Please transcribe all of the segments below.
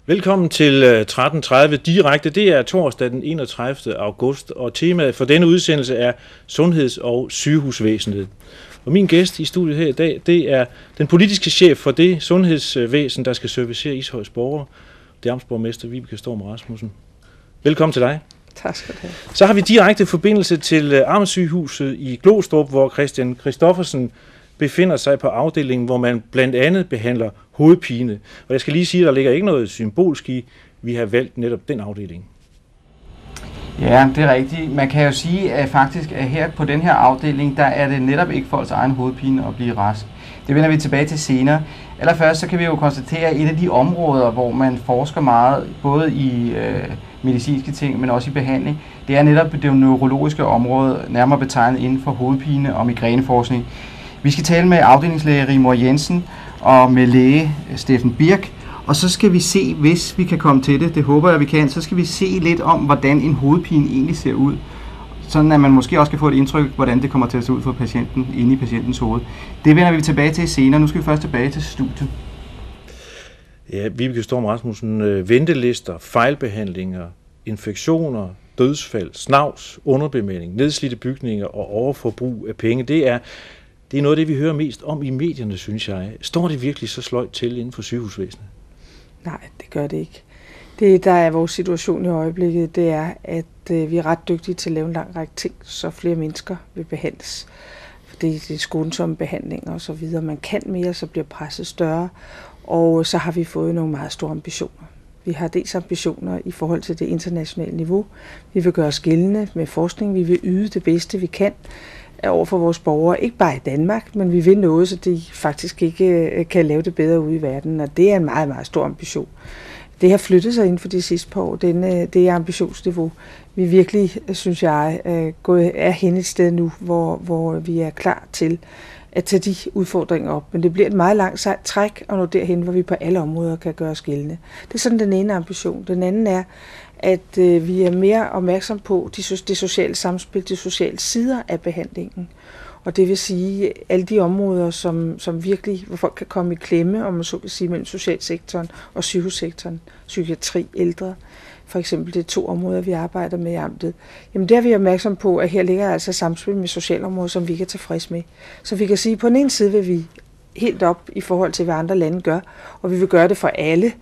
Velkommen til 13.30 direkte. Det er torsdag den 31. august, og temaet for denne udsendelse er sundheds- og sygehusvæsenet. Og min gæst i studiet her i dag, det er den politiske chef for det sundhedsvæsen, der skal servicere Ishøjs borgere. Det er amtsborgmester Vibeke Storm Rasmussen. Velkommen til dig. Tak skal du have. Så har vi direkte forbindelse til Amtssygehuset i Glostrup, hvor Christian Christoffersen befinder sig på afdelingen, hvor man blandt andet behandler hovedpine. Og jeg skal lige sige, at der ligger ikke noget symbolsk i, vi har valgt netop den afdeling. Ja, det er rigtigt. Man kan jo sige, at faktisk at her på den her afdeling, der er det netop ikke folks egen hovedpine at blive rask. Det vender vi tilbage til senere. Allerførst så kan vi jo konstatere, at et af de områder, hvor man forsker meget, både i medicinske ting, men også i behandling, det er netop det neurologiske område, nærmere betegnet inden for hovedpine og migræneforskning. Vi skal tale med afdelingslæge Rigmor Jensen og med læge Steffen Birk, og så skal vi se, hvis vi kan komme til det håber jeg, vi kan, så skal vi se lidt om, hvordan en hovedpine egentlig ser ud. Sådan at man måske også kan få et indtryk, hvordan det kommer til at se ud for patienten, inde i patientens hoved. Det vender vi tilbage til senere. Nu skal vi først tilbage til studiet. Ja, Vibeke Storm Rasmussen, ventelister, fejlbehandlinger, infektioner, dødsfald, snavs, underbemanding, nedslidte bygninger og overforbrug af penge, det er noget af det, vi hører mest om i medierne, synes jeg. Står det virkelig så sløjt til inden for sygehusvæsenet? Nej, det gør det ikke. Det, der er vores situation i øjeblikket, det er, at vi er ret dygtige til at lave en lang række ting, så flere mennesker vil behandles. Fordi det er skånsomme behandlinger og så videre. Man kan mere, så bliver presset større, og så har vi fået nogle meget store ambitioner. Vi har dels ambitioner i forhold til det internationale niveau. Vi vil gøre os gældende med forskning. Vi vil yde det bedste, vi kan over for vores borgere. Ikke bare i Danmark, men vi vil noget, så de faktisk ikke kan lave det bedre ude i verden. Og det er en meget, meget stor ambition. Det har flyttet sig inden for de sidste par år. Det er ambitionsniveau. Vi virkelig, synes jeg, er hen et sted nu, hvor vi er klar til at tage de udfordringer op. Men det bliver et meget langt sejt træk at nå derhen, hvor vi på alle områder kan gøre os gældende. Det er sådan den ene ambition. Den anden er, at vi er mere opmærksom på det sociale samspil, de sociale sider af behandlingen. Og det vil sige, alle de områder, som virkelig, hvor folk kan komme i klemme, om man så kan sige, mellem socialsektoren og sygehussektoren, psykiatri, ældre. For eksempel det er 2 områder, vi arbejder med i amtet. Jamen der er vi opmærksom på, at her ligger altså samspil med socialområdet, som vi ikke er tilfreds med. Så vi kan sige, at på den ene side vil vi helt op i forhold til, hvad andre lande gør, og vi vil gøre det for alle.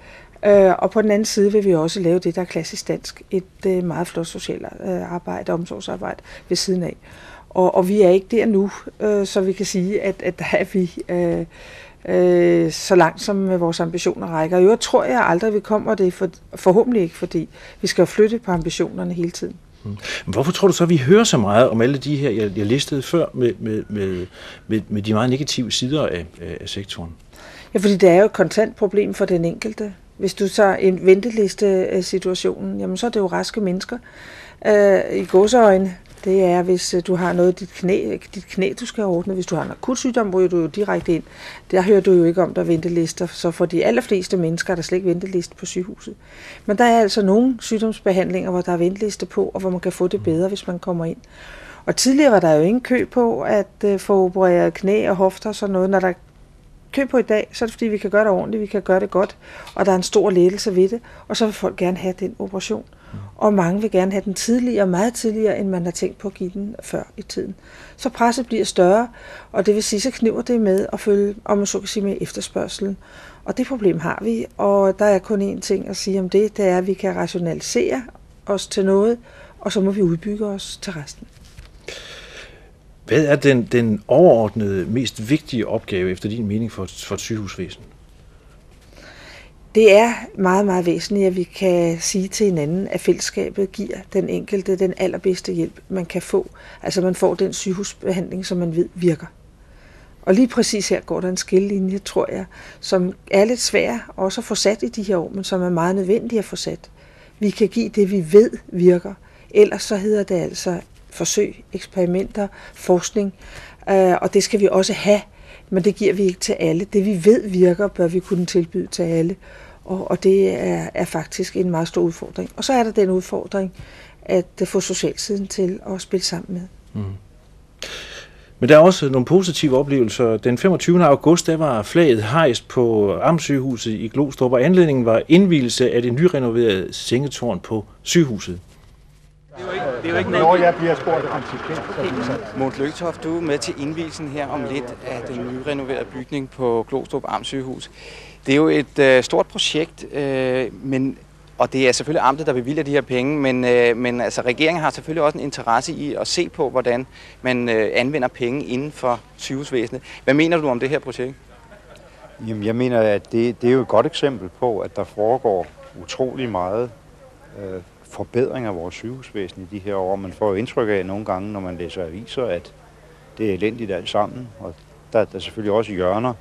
Og på den anden side vil vi også lave det, der er klassisk dansk. Et meget flot socialt arbejde, omsorgsarbejde ved siden af. Og vi er ikke der nu, så vi kan sige, at der er vi så langt, som vores ambitioner rækker. Jo, tror jeg aldrig, vi kommer det, forhåbentlig ikke, fordi vi skal flytte på ambitionerne hele tiden. Hvorfor tror du så, at vi hører så meget om alle de her, jeg listede før, med de meget negative sider af sektoren? Ja, fordi det er jo et konstant problem for den enkelte. Hvis du tager en venteliste-situationen, jamen så er det jo raske mennesker i gåseøjne. Det er, hvis du har noget i dit knæ, du skal have ordnet. Hvis du har en akut sygdom, ryger du jo direkte ind. Der hører du jo ikke om, der er ventelister. Så for de allerfleste mennesker er der slet ikke venteliste på sygehuset. Men der er altså nogle sygdomsbehandlinger, hvor der er venteliste på, og hvor man kan få det bedre, hvis man kommer ind. Og tidligere var der jo ingen kø på at få opereret knæ og hofter og sådan noget. Når der er kø på i dag, så er det fordi, vi kan gøre det ordentligt, vi kan gøre det godt, og der er en stor lettelse ved det, og så vil folk gerne have den operation. Og mange vil gerne have den tidligere, meget tidligere, end man har tænkt på at give den før i tiden. Så presset bliver større, og det vil sige, så kniver det med at følge, om man så kan sige, med efterspørgselen. Og det problem har vi, og der er kun én ting at sige om det, det er, at vi kan rationalisere os til noget, og så må vi udbygge os til resten. Hvad er den overordnede, mest vigtige opgave, efter din mening, for et sygehusvæsen? Det er meget, meget væsentligt, at vi kan sige til hinanden, at fællesskabet giver den enkelte den allerbedste hjælp, man kan få. Altså man får den sygehusbehandling, som man ved virker. Og lige præcis her går der en skillelinje, tror jeg, som er lidt svær også at få sat i de her år, men som er meget nødvendig at få sat. Vi kan give det, vi ved virker. Ellers så hedder det altså forsøg, eksperimenter, forskning, og det skal vi også have, men det giver vi ikke til alle. Det vi ved virker, bør vi kunne tilbyde til alle, og det er faktisk en meget stor udfordring. Og så er der den udfordring, at få socialsiden til at spille sammen med. Men der er også nogle positive oplevelser. Den 25. august, der var flaget hejst på Amtssygehuset i Glostrup, og anledningen var indvielse af det nyrenoverede sengetårn på sygehuset. Det er jo ikke noget, jeg bliver spurgt om. Mogens Lykketoft, du er med til indvielsen her om lidt af den nyrenoverede bygning på Glostrup Amtssygehus. Det er jo et stort projekt, og det er selvfølgelig amtet, der bevilger de her penge, men altså, regeringen har selvfølgelig også en interesse i at se på, hvordan man anvender penge inden for sygehusvæsenet. Hvad mener du om det her projekt? Jamen, jeg mener, at det er jo et godt eksempel på, at der foregår utrolig meget forbedring af vores sygehusvæsen i de her år. Man får jo indtryk af nogle gange, når man læser aviser, at det er elendigt alt sammen. Og der er selvfølgelig også hjørner,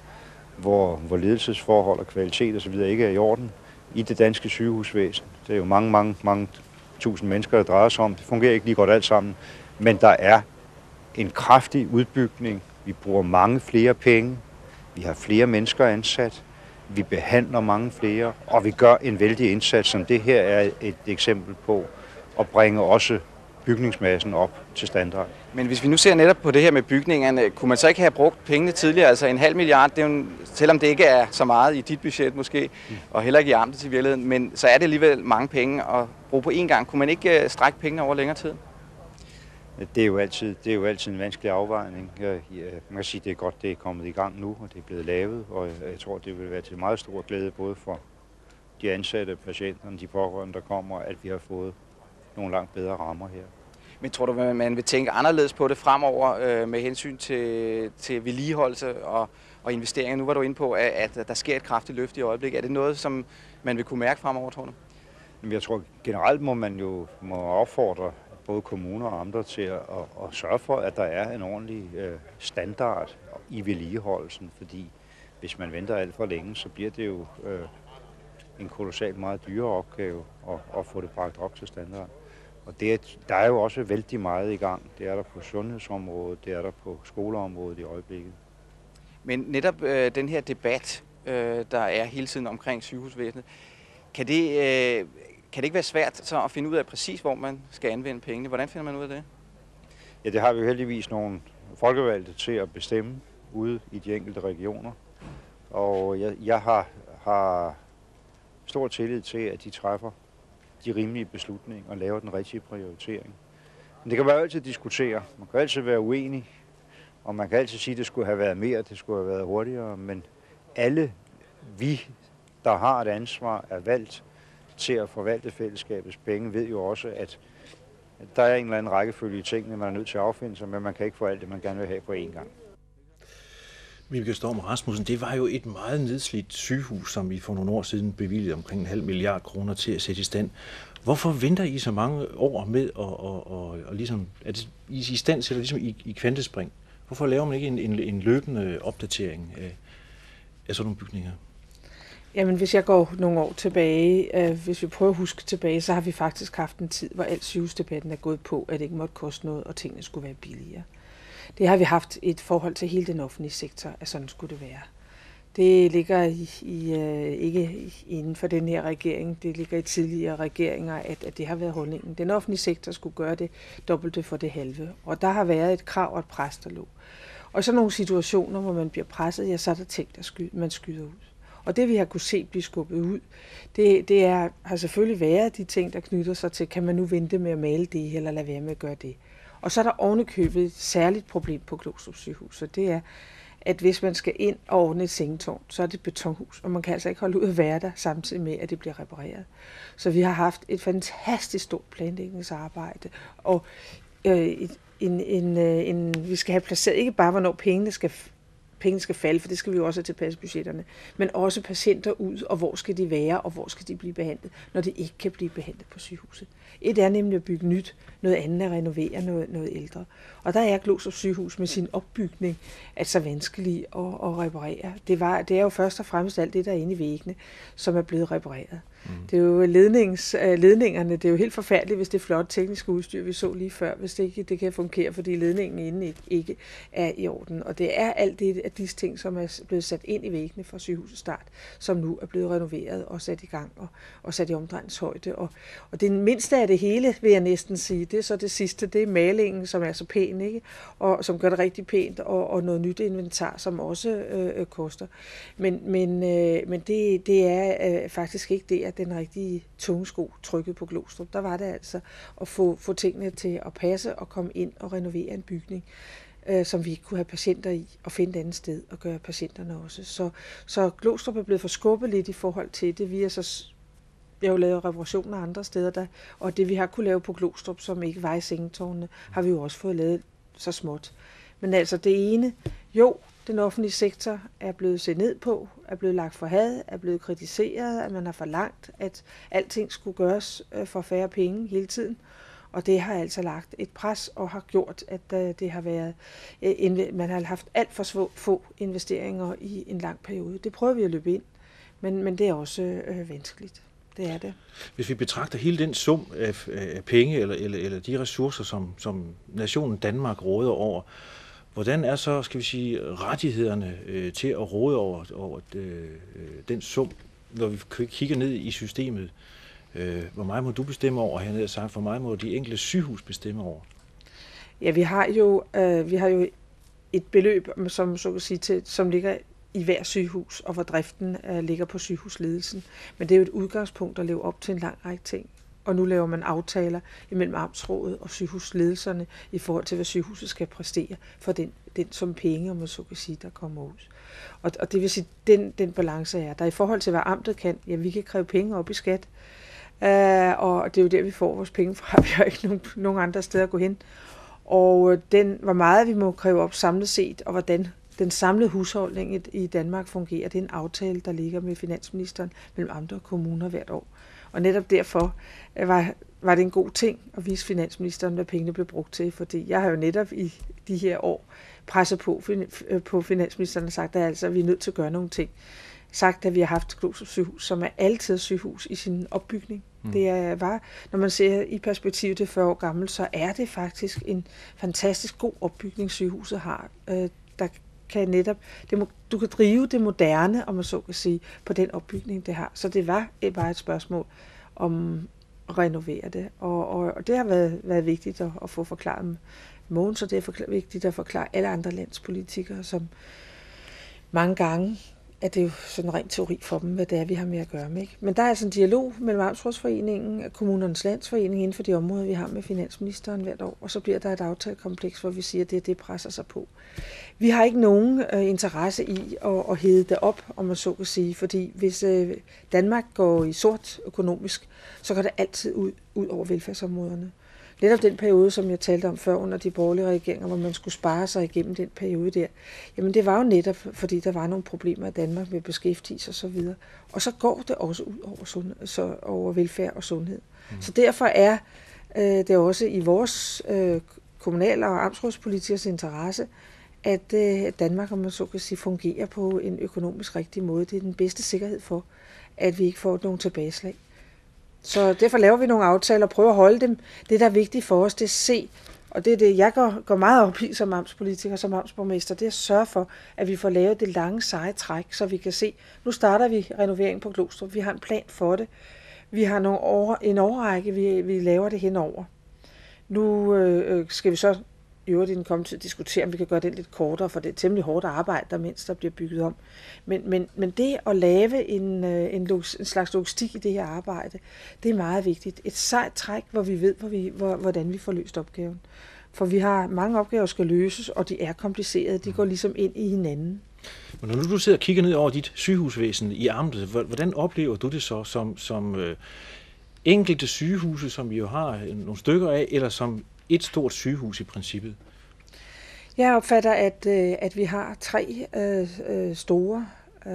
hvor ledelsesforhold og kvalitet osv. ikke er i orden i det danske sygehusvæsen. Det er jo mange tusind mennesker, der drejer sig om. Det fungerer ikke lige godt alt sammen. Men der er en kraftig udbygning. Vi bruger mange flere penge. Vi har flere mennesker ansat. Vi behandler mange flere, og vi gør en vældig indsats, som det her er et eksempel på, at bringe også bygningsmassen op til standard. Men hvis vi nu ser netop på det her med bygningerne, kunne man så ikke have brugt pengene tidligere, altså 0,5 milliard, det er jo, selvom det ikke er så meget i dit budget måske, og heller ikke i amtet til virkeligheden, men så er det alligevel mange penge at bruge på én gang. Kunne man ikke strække pengene over længere tid? Det er jo altid en vanskelig afvejning. Man kan sige, at det er godt, det er kommet i gang nu, og det er blevet lavet, og jeg tror, det vil være til meget stor glæde både for de ansatte, patienterne, de pårørende, der kommer, at vi har fået nogle langt bedre rammer her. Men tror du, at man vil tænke anderledes på det fremover med hensyn til vedligeholdelse og investeringer? Nu var du inde på, at der sker et kraftigt løft i øjeblikket. Er det noget, som man vil kunne mærke fremover, tror du? Jeg tror generelt må man jo opfordre både kommuner og amter til at sørge for, at der er en ordentlig standard i vedligeholdelsen, fordi hvis man venter alt for længe, så bliver det jo en kolossalt meget dyrere opgave at få det bragt op til standard. Og der er jo også vældig meget i gang. Det er der på sundhedsområdet, det er der på skoleområdet i øjeblikket. Men netop den her debat, der er hele tiden omkring sygehusvæsenet, kan det ikke være svært så at finde ud af præcis, hvor man skal anvende pengene? Hvordan finder man ud af det? Ja, det har vi jo heldigvis nogle folkevalgte til at bestemme ude i de enkelte regioner. Og jeg har stor tillid til, at de træffer de rimelige beslutninger og laver den rigtige prioritering. Men det kan man jo altid diskutere. Man kan altid være uenig, og man kan altid sige, at det skulle have været mere, det skulle have været hurtigere. Men alle vi, der har et ansvar, er valgt til at forvalte fællesskabets penge, ved jo også, at der er en eller anden rækkefølge i tingene, man er nødt til at affinde sig, men man kan ikke få alt det, man gerne vil have på én gang. Vibeke Storm Rasmussen, det var jo et meget nedslidt sygehus, som vi for nogle år siden bevilgede omkring 0,5 milliard kroner til at sætte i stand. Hvorfor venter I så mange år med og ligesom, er det I stand til ligesom i kvantespring? Hvorfor laver man ikke en løbende opdatering af sådan nogle bygninger? Jamen, hvis jeg går nogle år tilbage, hvis vi prøver at huske tilbage, så har vi faktisk haft en tid, hvor al sygehusdebatten er gået på, at det ikke måtte koste noget, og tingene skulle være billigere. Det har vi haft et forhold til hele den offentlige sektor, at sådan skulle det være. Det ligger ikke inden for den her regering, det ligger i tidligere regeringer, at det har været holdningen. Den offentlige sektor skulle gøre det dobbelte for det halve, og der har været et krav og et pres, der lå. Og så nogle situationer, hvor man bliver presset, ja, så er der ting, man skyder ud. Og det vi har kunne se blive skubbet ud, det har selvfølgelig været de ting, der knytter sig til, kan man nu vente med at male det, eller lade være med at gøre det. Og så er der ovenikøbet et særligt problem på Glostrup Sygehus, og det er, at hvis man skal ind og ordne et sengetårn, så er det et betonhus, og man kan altså ikke holde ud at være der, samtidig med, at det bliver repareret. Så vi har haft et fantastisk stort planlægningsarbejde, og vi skal have placeret ikke bare, hvornår pengene skal falde, for det skal vi jo også have tilpasse budgetterne, men også patienter ud, og hvor skal de være, og hvor skal de blive behandlet, når de ikke kan blive behandlet på sygehuset. Et er nemlig at bygge nyt, noget andet er at renovere noget ældre. Og der er Glostrup Sygehus med sin opbygning altså vanskelig at reparere. Det er jo først og fremmest alt det, der er inde i væggene, som er blevet repareret. Det er jo ledningerne, det er jo helt forfærdeligt, hvis det flotte tekniske udstyr, vi så lige før, hvis det ikke det kan fungere, fordi ledningen inden ikke er i orden. Og det er alt det af disse ting, som er blevet sat ind i væggene fra sygehusets start, som nu er blevet renoveret og sat i gang og sat i omdrejningshøjde. Og det mindste af det hele, vil jeg næsten sige, det er så det sidste, det er malingen, som er så pæn, ikke? Og som gør det rigtig pænt, og noget nyt inventar, som også koster. Men det er faktisk ikke det, at den rigtige tunge sko trykket på Glostrup. Der var det altså at få tingene til at passe og komme ind og renovere en bygning, som vi ikke kunne have patienter i, og finde et andet sted og gøre patienterne også. Så Glostrup er blevet forskubbet lidt i forhold til det. Vi har jo lavet reparationer andre steder, og det vi har kunne lave på Glostrup, som ikke var i sengetårnene, har vi jo også fået lavet så småt. Men altså det ene, jo, den offentlige sektor er blevet set ned på, er blevet lagt for had, er blevet kritiseret, at man har forlangt, at alting skulle gøres for færre penge hele tiden. Og det har altså lagt et pres og har gjort, at det har været, man har haft alt for få investeringer i en lang periode. Det prøver vi at løbe ind, men det er også vanskeligt. Det er det. Hvis vi betragter hele den sum af penge eller de ressourcer, som nationen Danmark råder over, hvordan er så, skal vi sige, rettighederne til at råde over den sum, når vi kigger ned i systemet? Hvor meget må du bestemme over, han havde sagt, hvor meget må de enkelte sygehus bestemme over? Ja, vi har jo et beløb, som ligger i hver sygehus, og hvor driften ligger på sygehusledelsen. Men det er jo et udgangspunkt at leve op til en lang række ting. Og nu laver man aftaler imellem amtsrådet og sygehusledelserne i forhold til, hvad sygehuset skal præstere for den som penge, om man så kan sige, der kommer ud. Og det vil sige, den balance er der. I forhold til, hvad amtet kan, ja, vi kan kræve penge op i skat, og det er jo der, vi får vores penge fra. Vi har ikke nogen andre steder at gå hen. Og hvor meget vi må kræve op samlet set, og hvordan den samlede husholdning i Danmark fungerer, det er en aftale, der ligger med finansministeren mellem amter og kommuner hvert år. Og netop derfor var det en god ting at vise finansministeren, hvad pengene blev brugt til, fordi jeg har jo netop i de her år presset på finansministeren og sagt, at altså, vi er nødt til at gøre nogle ting. Sagt, at vi har haft Glostrup sygehus, som er altid sygehus i sin opbygning. Det var, når man ser i perspektivet til 40 år gammel, så er det faktisk en fantastisk god opbygning, sygehuset har, der kan netop, du kan drive det moderne, om man så kan sige, på den opbygning, det har. Så det var bare et spørgsmål om at renovere det. Og det har været vigtigt at få forklaret Mogens, så det er vigtigt at forklare alle andre landspolitikere, som mange gange er det jo sådan rent teori for dem, hvad det er, vi har med at gøre med. Ikke? Men der er altså en dialog mellem Amtsrådsforeningen og Kommunernes Landsforening inden for de områder, vi har med finansministeren hvert år, og så bliver der et aftalekompleks, hvor vi siger, at det presser sig på. Vi har ikke nogen interesse i at hede det op, om man så kan sige, fordi hvis Danmark går i sort økonomisk, så går det altid ud over velfærdsområderne. Netop den periode, som jeg talte om før under de borgerlige regeringer, hvor man skulle spare sig igennem den periode der, jamen det var jo netop, fordi der var nogle problemer i Danmark med beskæftigelse og så videre. Og så går det også ud over velfærd og sundhed. Så derfor er det også i vores kommunal- og amtsrådspolitikers interesse, at Danmark, om man så kan sige, fungerer på en økonomisk rigtig måde. Det er den bedste sikkerhed for, at vi ikke får nogen tilbageslag. Så derfor laver vi nogle aftaler og prøver at holde dem. Det, der er vigtigt for os, det er at se, og det er det, jeg går meget op i som amtspolitiker, som amtsborgmester, det er at sørge for, at vi får lavet det lange, seje træk, så vi kan se, nu starter vi renoveringen på Glostrup, vi har en plan for det, vi har en årrække, vi laver det henover. Nu skal vi så i øvrigt komme til at diskutere, om vi kan gøre det lidt kortere, for det er temmelig hårdt arbejde, der mens der bliver bygget om. Men det at lave en slags logistik i det her arbejde, det er meget vigtigt. Et sejt træk, hvor vi ved, hvordan vi får løst opgaven. For vi har mange opgaver, der skal løses, og de er komplicerede. De går ligesom ind i hinanden. Men når du sidder og kigger ned over dit sygehusvæsen i amtet, hvordan oplever du det så som enkelte sygehuse, som vi jo har nogle stykker af, eller som et stort sygehus i princippet? Jeg opfatter, at vi har 3 store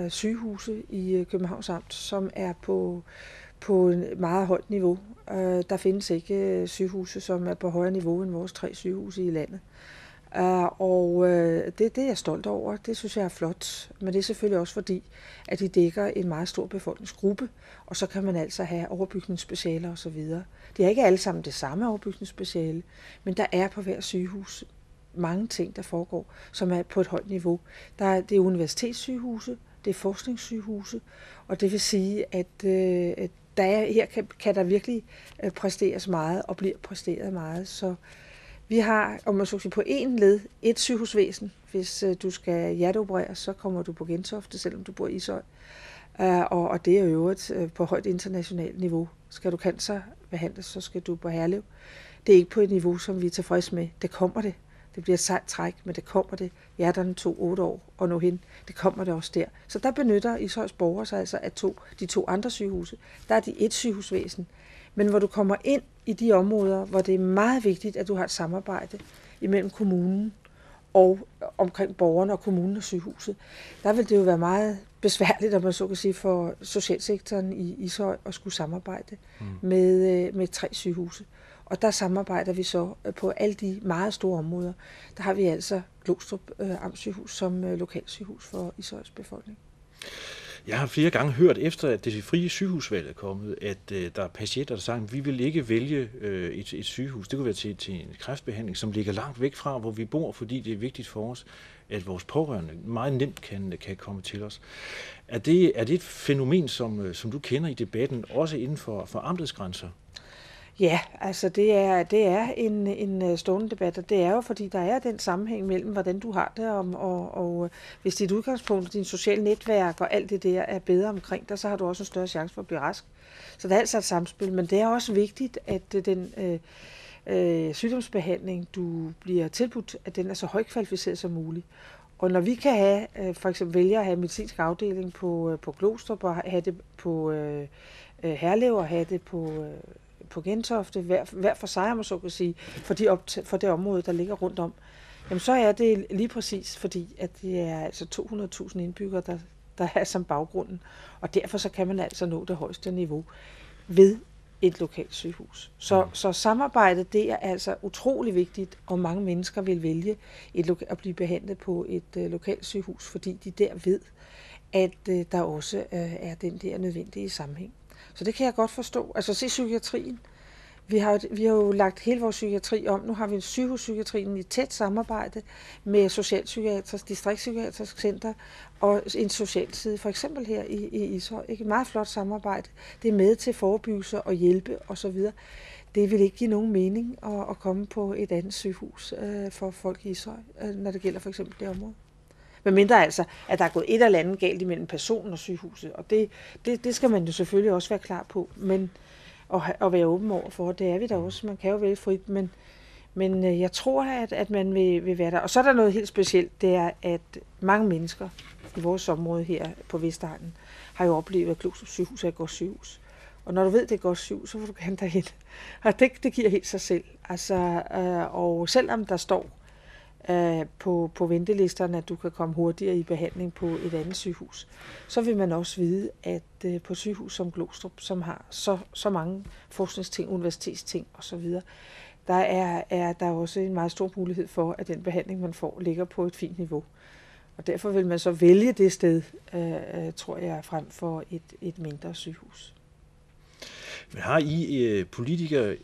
sygehuse i Københavns Amt, som er på et meget højt niveau. Der findes ikke sygehuse, som er på højere niveau end vores 3 sygehuse i landet. Det er jeg stolt over. Det synes jeg er flot. Men det er selvfølgelig også fordi, at de dækker en meget stor befolkningsgruppe, og så kan man altså have overbygningsspecialer osv. De har ikke alle sammen det samme overbygningsspeciale, men der er på hver sygehus mange ting, der foregår, som er på et højt niveau. Det er universitetssygehuse, det er forskningssygehuse, og det vil sige, at her kan der virkelig præsteres meget, og bliver præsteret meget. Så vi har, om man så sige, på en led, et sygehusvæsen. Hvis du skal hjerteopereres, så kommer du på Gentofte, selvom du bor i Ishøj. Og det er jo øvrigt på højt internationalt niveau. Skal du cancerbehandles, så skal du på Herlev. Det er ikke på et niveau, som vi er tilfredse med. Det kommer det. Det bliver et sejt træk, men det kommer det. Hjerterne tog 8 år og nå hen. Det kommer det også der. Så der benytter Ishøjs borgere sig altså af de to andre sygehuse. Der er de et sygehusvæsen. Men hvor du kommer ind i de områder, hvor det er meget vigtigt, at du har et samarbejde imellem kommunen og omkring borgerne og kommunen og sygehuset, der vil det jo være meget besværligt, at man så kan sige, for socialsektoren i Ishøj at skulle samarbejde med 3 sygehuse. Og der samarbejder vi så på alle de meget store områder. Der har vi altså Glostrup Amtssygehus som lokalsygehus for Ishøjs befolkning. Jeg har flere gange hørt efter, at det frie sygehusvalg er kommet, at der er patienter, der siger, at vi vil ikke vælge et sygehus. Det kunne være til en kræftbehandling, som ligger langt væk fra, hvor vi bor, fordi det er vigtigt for os, at vores pårørende meget nemt kan komme til os. Er det et fænomen, som du kender i debatten, også inden for amtets grænser? Ja, altså det er en stående debat, og det er jo fordi, der er den sammenhæng mellem, hvordan du har det, og hvis dit udgangspunkt, din sociale netværk og alt det der er bedre omkring dig, så har du også en større chance for at blive rask. Så der er altså et samspil, men det er også vigtigt, at den sygdomsbehandling, du bliver tilbudt, at den er så højkvalificeret som muligt. Og når vi kan have, for eksempel vælge at have medicinsk afdeling på Glostrup, og have det på Herlev, og have det på Gentofte, hver for sig, man så kan sige, for det område, der ligger rundt om, jamen så er det lige præcis, fordi at det er altså 200.000 indbyggere, der er som baggrunden, og derfor så kan man altså nå det højeste niveau ved et lokalt sygehus. Så samarbejdet, det er altså utrolig vigtigt, og mange mennesker vil vælge at blive behandlet på et lokalt sygehus, fordi de der ved, at der også er den der nødvendige sammenhæng. Så det kan jeg godt forstå. Altså se psykiatrien. Vi har jo lagt hele vores psykiatri om. Nu har vi sygehuspsykiatrien i tæt samarbejde med socialpsykiatrisk, distriktspsykiatrisk center og en socialside, for eksempel her i Ishøj. Et meget flot samarbejde. Det er med til forebyggelse og hjælpe osv. Det vil ikke give nogen mening at komme på et andet sygehus for folk i Ishøj, når det gælder for eksempel det område. Men mindre altså, at der er gået et eller andet galt imellem personen og sygehuset. Og det skal man jo selvfølgelig også være klar på, men at være åben over for, det er vi da også. Man kan jo vælge frit, men jeg tror, at man vil være der. Og så er der noget helt specielt, det er, at mange mennesker i vores område her på Vestegnen har jo oplevet, at Glostrup sygehus er et godt sygehus. Og når du ved, det er et godt sygehus, så vil du gerne derhen. Og det giver helt sig selv. Altså, og selvom der står på ventelisterne, at du kan komme hurtigere i behandling på et andet sygehus, så vil man også vide, at på et sygehus som Glostrup, som har så mange forskningsting, universitetsting osv., der er der også en meget stor mulighed for, at den behandling, man får, ligger på et fint niveau. Og derfor vil man så vælge det sted, tror jeg, frem for et mindre sygehus. Men har I politikere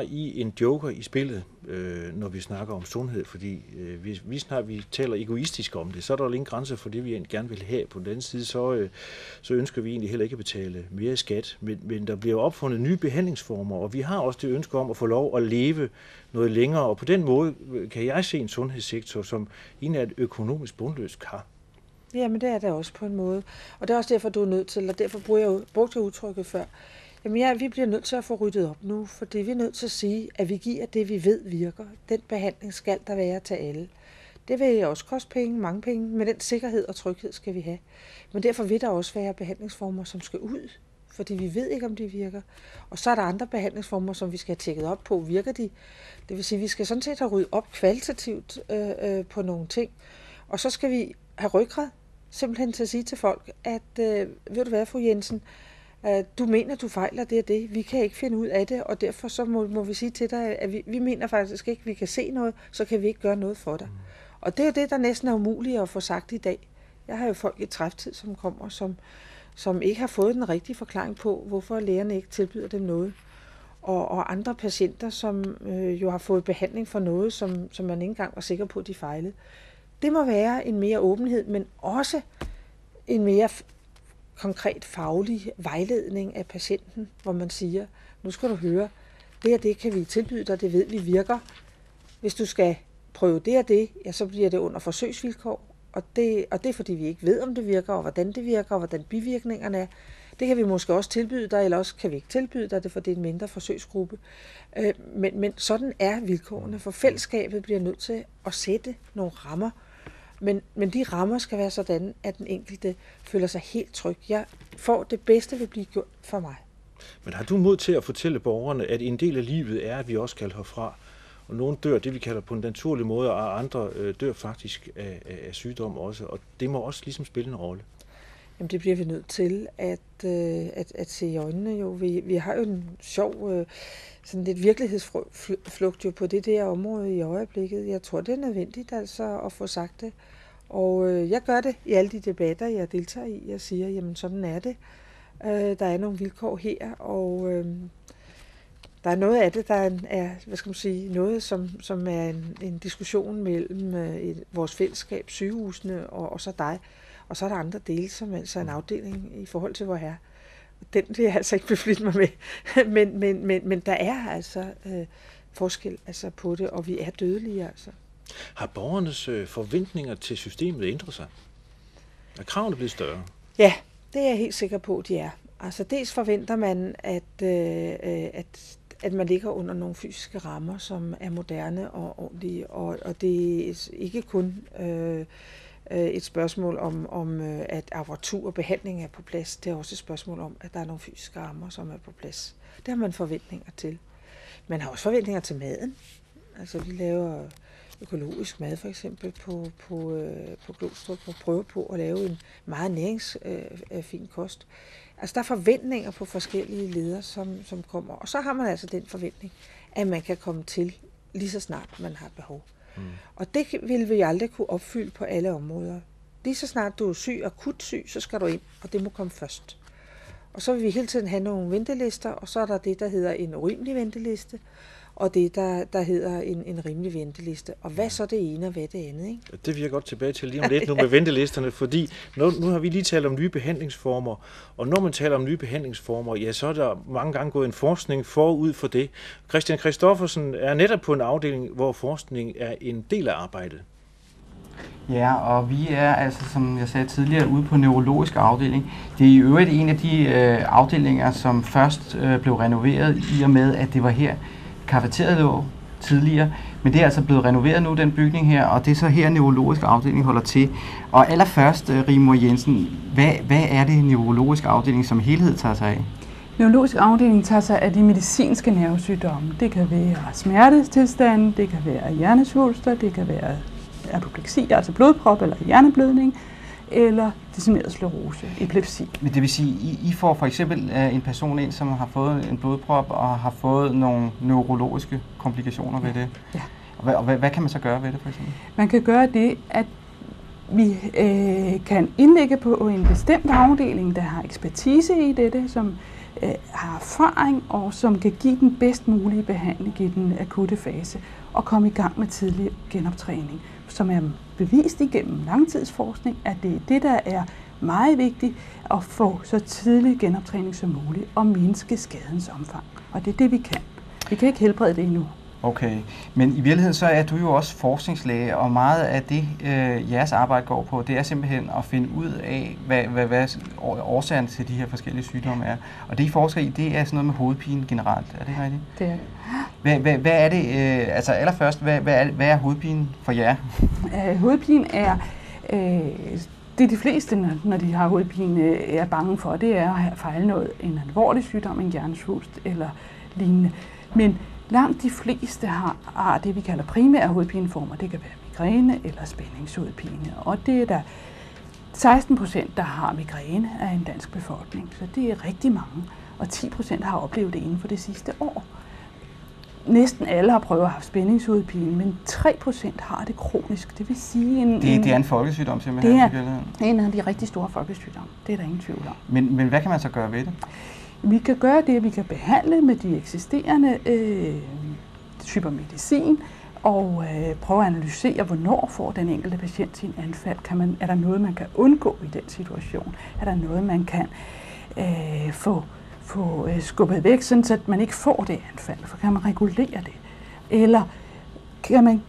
en joker i spillet, når vi snakker om sundhed? Fordi vi taler egoistisk om det, så er der jo ingen grænser for det, vi gerne vil have. På den anden side, så ønsker vi egentlig heller ikke at betale mere skat. Men der bliver opfundet nye behandlingsformer, og vi har også det ønske om at få lov at leve noget længere. Og på den måde kan jeg se en sundhedssektor som en af et økonomisk bundløst kar. Jamen det er det også på en måde. Og det er også derfor, du er nødt til, og derfor brugte jeg udtrykket før. Jamen ja, vi bliver nødt til at få ryddet op nu, fordi vi er nødt til at sige, at vi giver det, vi ved virker. Den behandling skal der være til alle. Det vil også koste penge, mange penge, men den sikkerhed og tryghed skal vi have. Men derfor vil der også være behandlingsformer, som skal ud, fordi vi ved ikke, om de virker. Og så er der andre behandlingsformer, som vi skal have tjekket op på. Virker de? Det vil sige, at vi skal sådan set have ryddet op kvalitativt på nogle ting. Og så skal vi have ryggrad, simpelthen til at sige til folk, at ved du hvad, fru Jensen, Du mener, du fejler det og det. Vi kan ikke finde ud af det, og derfor så må vi sige til dig, at vi mener faktisk ikke, at vi kan se noget, så kan vi ikke gøre noget for dig. Og det er jo det, der næsten er umuligt at få sagt i dag. Jeg har jo folk i træftid, som kommer, som ikke har fået den rigtige forklaring på, hvorfor lægerne ikke tilbyder dem noget. Og andre patienter, som jo har fået behandling for noget, som man ikke engang var sikker på, at de fejlede. Det må være en mere åbenhed, men også en mere konkret faglig vejledning af patienten, hvor man siger, nu skal du høre, det og det kan vi tilbyde dig, det ved vi virker. Hvis du skal prøve det og det, ja, så bliver det under forsøgsvilkår, og det er fordi vi ikke ved, om det virker, og hvordan det virker, og hvordan bivirkningerne er. Det kan vi måske også tilbyde dig, eller også kan vi ikke tilbyde dig det, for det er en mindre forsøgsgruppe. Men sådan er vilkårene, for fællesskabet bliver nødt til at sætte nogle rammer. Men de rammer skal være sådan, at den enkelte føler sig helt tryg. Jeg får det bedste, vil blive gjort for mig. Men har du mod til at fortælle borgerne, at en del af livet er, at vi også skal herfra? Og nogle dør det, vi kalder på en naturlig måde, og andre dør faktisk af sygdom også. Og det må også ligesom spille en rolle. Jamen, det bliver vi nødt til at se i øjnene jo. Vi har jo en sjov, sådan lidt virkelighedsflugt jo på det der område i øjeblikket. Jeg tror, det er nødvendigt altså at få sagt det. Og jeg gør det i alle de debatter, jeg deltager i. Jeg siger, jamen sådan er det. Der er nogle vilkår her, og der er noget af det, der er hvad skal man sige, noget, som er en diskussion mellem vores fællesskab, sygehusene og så dig. Og så er der andre dele, som altså er en afdeling i forhold til Vorherre. Den vil jeg altså ikke beflitte mig med. Men der er altså forskel altså på det, og vi er dødelige altså. Har borgernes forventninger til systemet ændret sig? Er kravene blevet større? Ja, det er jeg helt sikker på, de er. Altså dels forventer man, at man ligger under nogle fysiske rammer, som er moderne og ordentlige, og det er ikke kun et spørgsmål om at apparatur og behandling er på plads. Det er også et spørgsmål om, at der er nogle fysiske rammer, som er på plads. Det har man forventninger til. Man har også forventninger til maden. Altså vi laver økologisk mad for eksempel på Glostrup og prøver på at lave en meget næringsfin kost. Altså der er forventninger på forskellige ledere, som kommer. Og så har man altså den forventning, at man kan komme til lige så snart man har behov. Og det vil vi aldrig kunne opfylde på alle områder. Lige så snart du er syg, akut syg, så skal du ind, og det må komme først. Og så vil vi hele tiden have nogle ventelister, og så er der det, der hedder en urimelig venteliste, og det, der hedder en rimelig venteliste. Og hvad så det ene, og hvad det andet, ikke? Det vil jeg godt tilbage til lige om lidt nu med ventelisterne, fordi nu har vi lige talt om nye behandlingsformer, og når man taler om nye behandlingsformer, ja, så er der mange gange gået en forskning forud for det. Christian Christoffersen er netop på en afdeling, hvor forskning er en del af arbejdet. Ja, og vi er altså, som jeg sagde tidligere, ude på neurologisk afdeling. Det er i øvrigt en af de afdelinger, som først blev renoveret i og med, at det var her kafeteriet lå tidligere. Men det er altså blevet renoveret nu, den bygning her, og det er så her, neurologisk afdeling holder til. Og allerførst, Rigmor Jensen, hvad er det neurologisk afdeling som helhed tager sig af? Neurologisk afdeling tager sig af de medicinske nervesygdomme. Det kan være smertetilstande, det kan være hjernesvulster, det kan være apopleksi, altså blodprop eller hjerneblødning, eller dissemineret sklerose, epilepsi. Men det vil sige, I får for eksempel en person ind, som har fået en blodprop og har fået nogle neurologiske komplikationer ved det. Ja. Og hvad kan man så gøre ved det for eksempel? Man kan gøre det, at vi kan indlægge på en bestemt afdeling, der har ekspertise i dette, som har erfaring og som kan give den bedst mulige behandling i den akutte fase og komme i gang med tidlig genoptræning, som er bevist igennem langtidsforskning, at det er det, der er meget vigtigt at få så tidlig genoptræning som muligt og mindske skadens omfang. Og det er det, vi kan. Vi kan ikke helbrede det endnu. Okay, men i virkeligheden så er du jo også forskningslæge, og meget af det, jeres arbejde går på, det er simpelthen at finde ud af, hvad årsagen til de her forskellige sygdomme er. Og det, I forsker i, det er sådan noget med hovedpine generelt. Er det ikke rigtigt? Det er det. Hvad er det, altså allerførst, hvad er hovedpine for jer? Hovedpine er, det de fleste, når de har hovedpine, er bange for, det er at fejle noget, en alvorlig sygdom, en hjernesvulst eller lignende. Men langt de fleste har det, vi kalder primære hovedpineformer. Det kan være migræne eller spændingshovedpine. Og det er der 16%, der har migræne af en dansk befolkning, så det er rigtig mange. Og 10% har oplevet det inden for det sidste år. Næsten alle har prøvet at have spændingshovedpine, men 3% har det kronisk. Det vil sige det er en folkesygdom simpelthen? Det er en af de rigtig store folkesygdomme. Det er der ingen tvivl om. Men hvad kan man så gøre ved det? Vi kan gøre det, at vi kan behandle med de eksisterende typer medicin, og prøve at analysere, hvornår får den enkelte patient sin anfald. Er der noget, man kan undgå i den situation? Er der noget, man kan få skubbet væk, så man ikke får det anfald? For kan man regulere det? Eller kan man,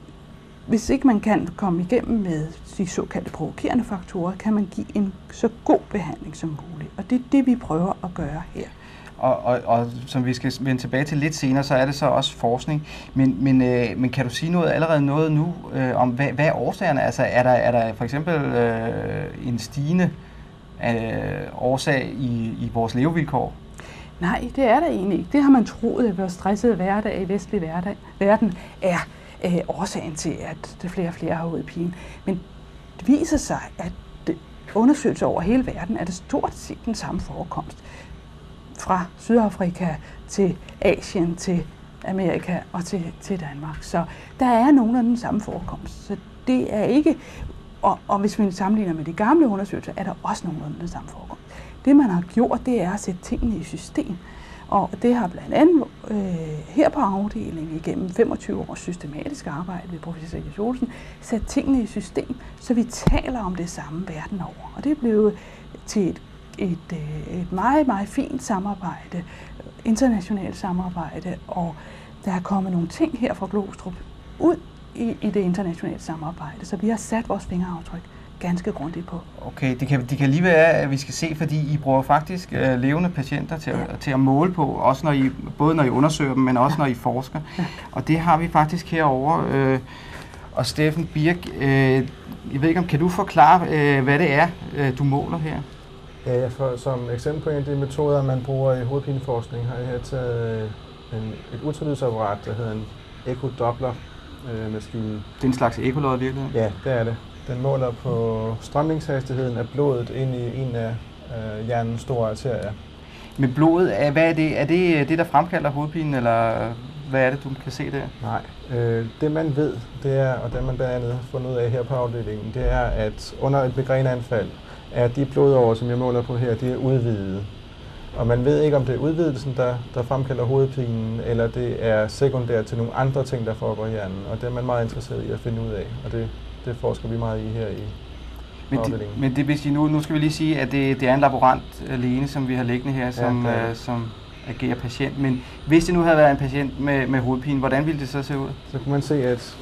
hvis ikke man kan komme igennem med de såkaldte provokerende faktorer, kan man give en så god behandling som muligt. Og det er det, vi prøver at gøre her. Og som vi skal vende tilbage til lidt senere, så er det så også forskning. Men kan du sige allerede noget nu om, hvad er årsagerne? Altså er der for eksempel en stigende årsag i vores levevilkår? Nej, det er der egentlig ikke. Det har man troet, at vores stressede hverdag i vestlig verden er årsagen til, at flere og flere har hovedpine. Men det viser sig, at undersøgelser over hele verden er det stort set den samme forekomst. Fra Sydafrika til Asien, til Amerika og til Danmark. Så der er nogle af den samme forekomst. Så det er ikke, og hvis man sammenligner med de gamle undersøgelser, er der også nogle af den samme forekomst. Det man har gjort, det er at sætte tingene i system. Og det har blandt andet her på afdelingen igennem 25 års systematisk arbejde ved professor Jes Olsen sat tingene i system, så vi taler om det samme verden over. Og det er blevet til et meget, meget fint samarbejde, internationalt samarbejde, og der er kommet nogle ting her fra Glostrup ud i det internationale samarbejde, så vi har sat vores fingeraftryk ganske grundigt på. Okay, det kan lige være, at vi skal se, fordi I bruger faktisk levende patienter til at måle på, også både når I undersøger dem, men også når I forsker. Ja. Og det har vi faktisk herovre. Og Steffen Birk, jeg ved ikke, om kan du forklare, hvad det er, du måler her? Ja, som eksempel på en af de metoder, man bruger i hovedpineforskning, har jeg her taget et ultralydsapparat, der hedder en Echo-Doppler-maskine. Det er en slags ekkolod i virkeligheden? Ja, det er det. Den måler på strømningshastigheden af blodet ind i en af hjernens store arterier. Men blodet, hvad er det? Er det, der fremkalder hovedpinen, eller hvad er det, du kan se der? Nej, det man ved, det er, og det man blandt andet har fundet ud af her på afdelingen, det er, at under et migræneanfald, er de blodårer, som jeg måler på her, de er udvidede. Og man ved ikke, om det er udvidelsen, der fremkalder hovedpinen, eller det er sekundært til nogle andre ting, der foregår i hjernen. Og det er man meget interesseret i at finde ud af, og det forsker vi meget i her i afdelingen. Men det vil sige, nu skal vi lige sige, at det er en laborant alene, som vi har liggende her, som agerer patient. Men hvis det nu havde været en patient med hovedpine, hvordan ville det så se ud? Så kunne man se, at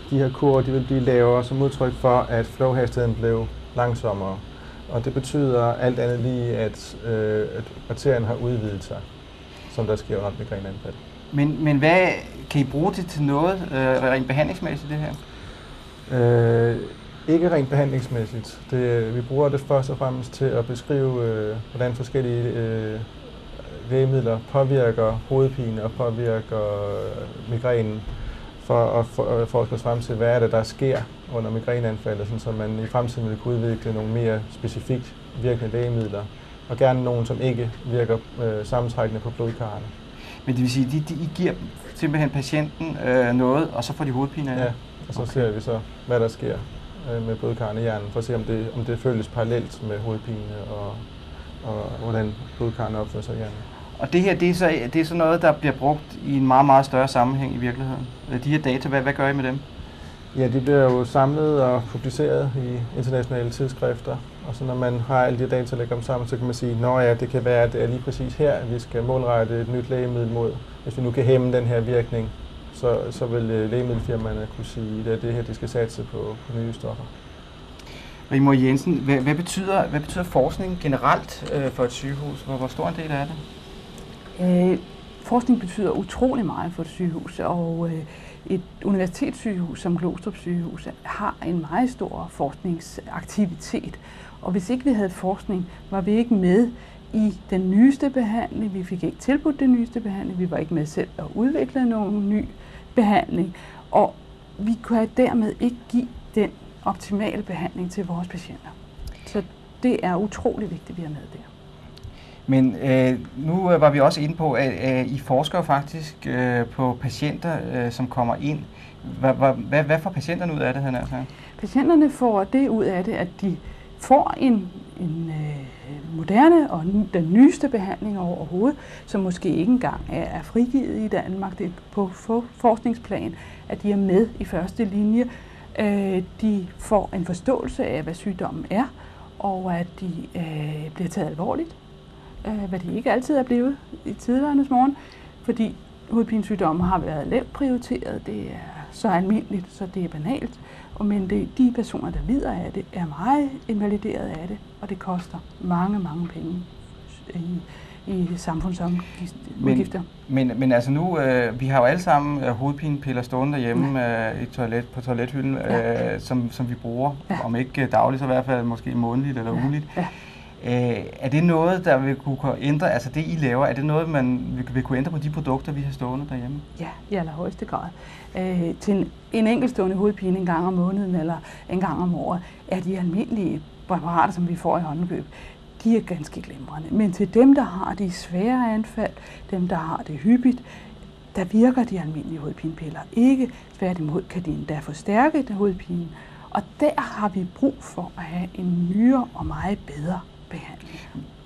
de her kurver de vil blive lavere som udtryk for, at flowhastigheden blev langsommere. Og det betyder alt andet lige, at arterien har udvidet sig, som der sker under et migræneanfald. Men hvad kan I bruge det til noget rent behandlingsmæssigt, det her? Ikke rent behandlingsmæssigt. Vi bruger det først og fremmest til at beskrive, hvordan forskellige lægemidler påvirker hovedpine og påvirker migrænen, for at forske os frem til, hvad er det, der sker under migræneanfaldet, så man i fremtiden vil kunne udvikle nogle mere specifikt virkende lægemidler, og gerne nogle, som ikke virker sammentrækkende på blodkarrene. Men det vil sige, at I giver simpelthen patienten noget, og så får de hovedpine af det? Ja, og så ser vi så, hvad der sker med blodkarrene i hjernen, for at se, om det føles parallelt med hovedpine, og hvordan blodkarrene opfører sig i hjernen. Og det her, det er så noget, der bliver brugt i en meget, meget større sammenhæng i virkeligheden. De her data, hvad gør I med dem? Ja, de bliver jo samlet og publiceret i internationale tidsskrifter. Og så når man har alle de data, lægger dem sammen, så kan man sige, at det kan være, at det er lige præcis her, at vi skal målrette et nyt lægemiddel mod. Hvis vi nu kan hæmme den her virkning, så vil lægemiddelfirmaerne kunne sige, at det her, de skal satse på nye stoffer. Rigmor Jensen, hvad betyder forskning generelt for et sygehus? Hvor stor en del er det? Forskning betyder utrolig meget for et sygehus, og et universitetssygehus som Glostrup Sygehus har en meget stor forskningsaktivitet. Og hvis ikke vi havde forskning, var vi ikke med i den nyeste behandling. Vi fik ikke tilbudt den nyeste behandling. Vi var ikke med selv at udvikle nogen ny behandling. Og vi kunne dermed ikke give den optimale behandling til vores patienter. Så det er utrolig vigtigt, at vi er med der. Men nu var vi også inde på, at I forsker faktisk på patienter, som kommer ind. Hvad får patienterne ud af det, her? Patienterne får det ud af det, at de får en moderne og den nyeste behandling overhovedet, som måske ikke engang er frigivet i Danmark. Det er på forskningsplan, at de er med i første linje. De får en forståelse af, hvad sygdommen er, og at de bliver taget alvorligt, hvad de ikke altid er blevet i tidernes morgen, fordi hovedpinesygdommen har været lavt prioriteret. Det er så almindeligt, så det er banalt. Men de personer, der lider af det, er meget invalideret af det, og det koster mange, mange penge i samfundsudgifter. Men altså nu, vi har jo alle sammen hovedpinepiller stående derhjemme på toilethylden, som vi bruger, om ikke dagligt, så i hvert fald måske månedligt eller ugenligt. Ja. Er det noget, der vil kunne ændre, altså det I laver, er det noget, man vil kunne ændre på de produkter, vi har stående derhjemme? Ja, i allerhøjeste grad. Til en enkeltstående hovedpine en gang om måneden eller en gang om året, er de almindelige præparater, som vi får i håndkøb, de er ganske glimrende. Men til dem, der har de svære anfald, dem, der har det hyppigt, der virker de almindelige hovedpinepiller ikke. Tværtimod kan de endda forstærke den hovedpine. Og der har vi brug for at have en nyere og meget bedre behandling.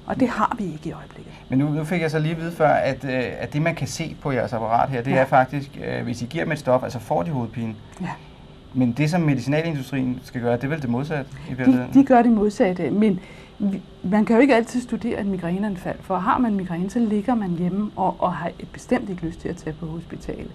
Og det har vi ikke i øjeblikket. Men nu fik jeg så lige at vide før, at det man kan se på jeres apparat her, det er faktisk, hvis I giver dem et stof, altså får de hovedpine. Ja. Men det som medicinalindustrien skal gøre, det er vel det modsatte i virkeligheden? De gør det modsatte, men man kan jo ikke altid studere et migræneanfald, for har man migræne, så ligger man hjemme og har bestemt ikke lyst til at tage på hospitalet.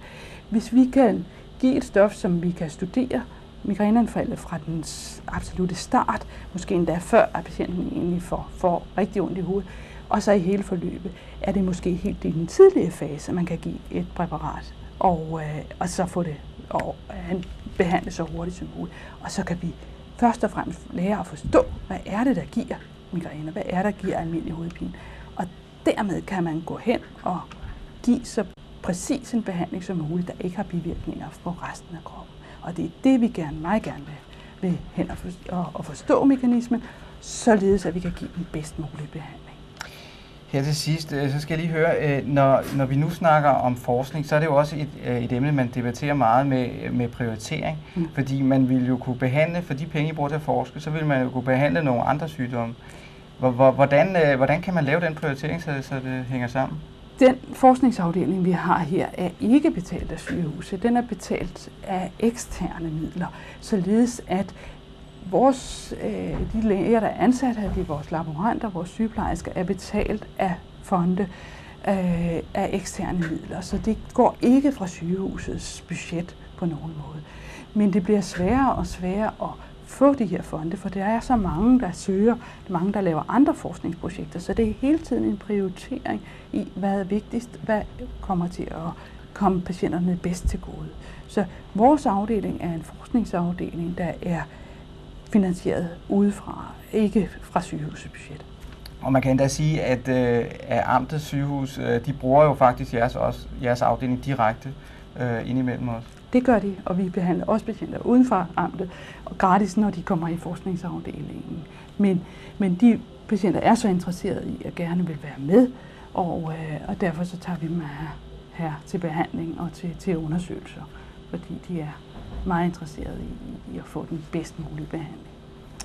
Hvis vi kan give et stof, som vi kan studere migræneanfaldet fra den absolute start, måske endda før, at patienten egentlig får rigtig ondt i hovedet, og så i hele forløbet, er det måske helt i den tidlige fase, man kan give et præparat, og så få det og behandle så hurtigt som muligt. Og så kan vi først og fremmest lære at forstå, hvad er det, der giver migræne, hvad er det, der giver almindelig hovedpine. Og dermed kan man gå hen og give så præcis en behandling som muligt, der ikke har bivirkninger på resten af kroppen. Og det er det, vi meget gerne vil hen og forstå mekanismen, således at vi kan give den bedst mulige behandling. Her til sidst, så skal jeg lige høre, når vi nu snakker om forskning, så er det jo også et emne, man debatterer meget med prioritering. Fordi man vil jo kunne behandle, for de penge, I bruger til at forske, så vil man jo kunne behandle nogle andre sygdomme. Hvordan kan man lave den prioritering, så det hænger sammen? Den forskningsafdeling, vi har her, er ikke betalt af sygehuset. Den er betalt af eksterne midler, således at de læger, der er ansat her, de vores laboranter, vores sygeplejersker, er betalt af fonde af eksterne midler. Så det går ikke fra sygehusets budget på nogen måde. Men det bliver sværere og sværere at få de her fonde, for der er så mange, der søger, mange, der laver andre forskningsprojekter, så det er hele tiden en prioritering i, hvad er vigtigst, hvad kommer til at komme patienterne bedst til gode. Så vores afdeling er en forskningsafdeling, der er finansieret udefra, ikke fra sygehusets budget. Og man kan endda sige, at amtets sygehus, de bruger jo faktisk jeres afdeling direkte indimellem os. Det gør de, og vi behandler også patienter uden for amtet, og gratis, når de kommer i forskningsafdelingen. Men de patienter er så interesserede i at gerne vil være med, og derfor så tager vi dem her til behandling og til undersøgelser, fordi de er meget interesserede i at få den bedst mulige behandling.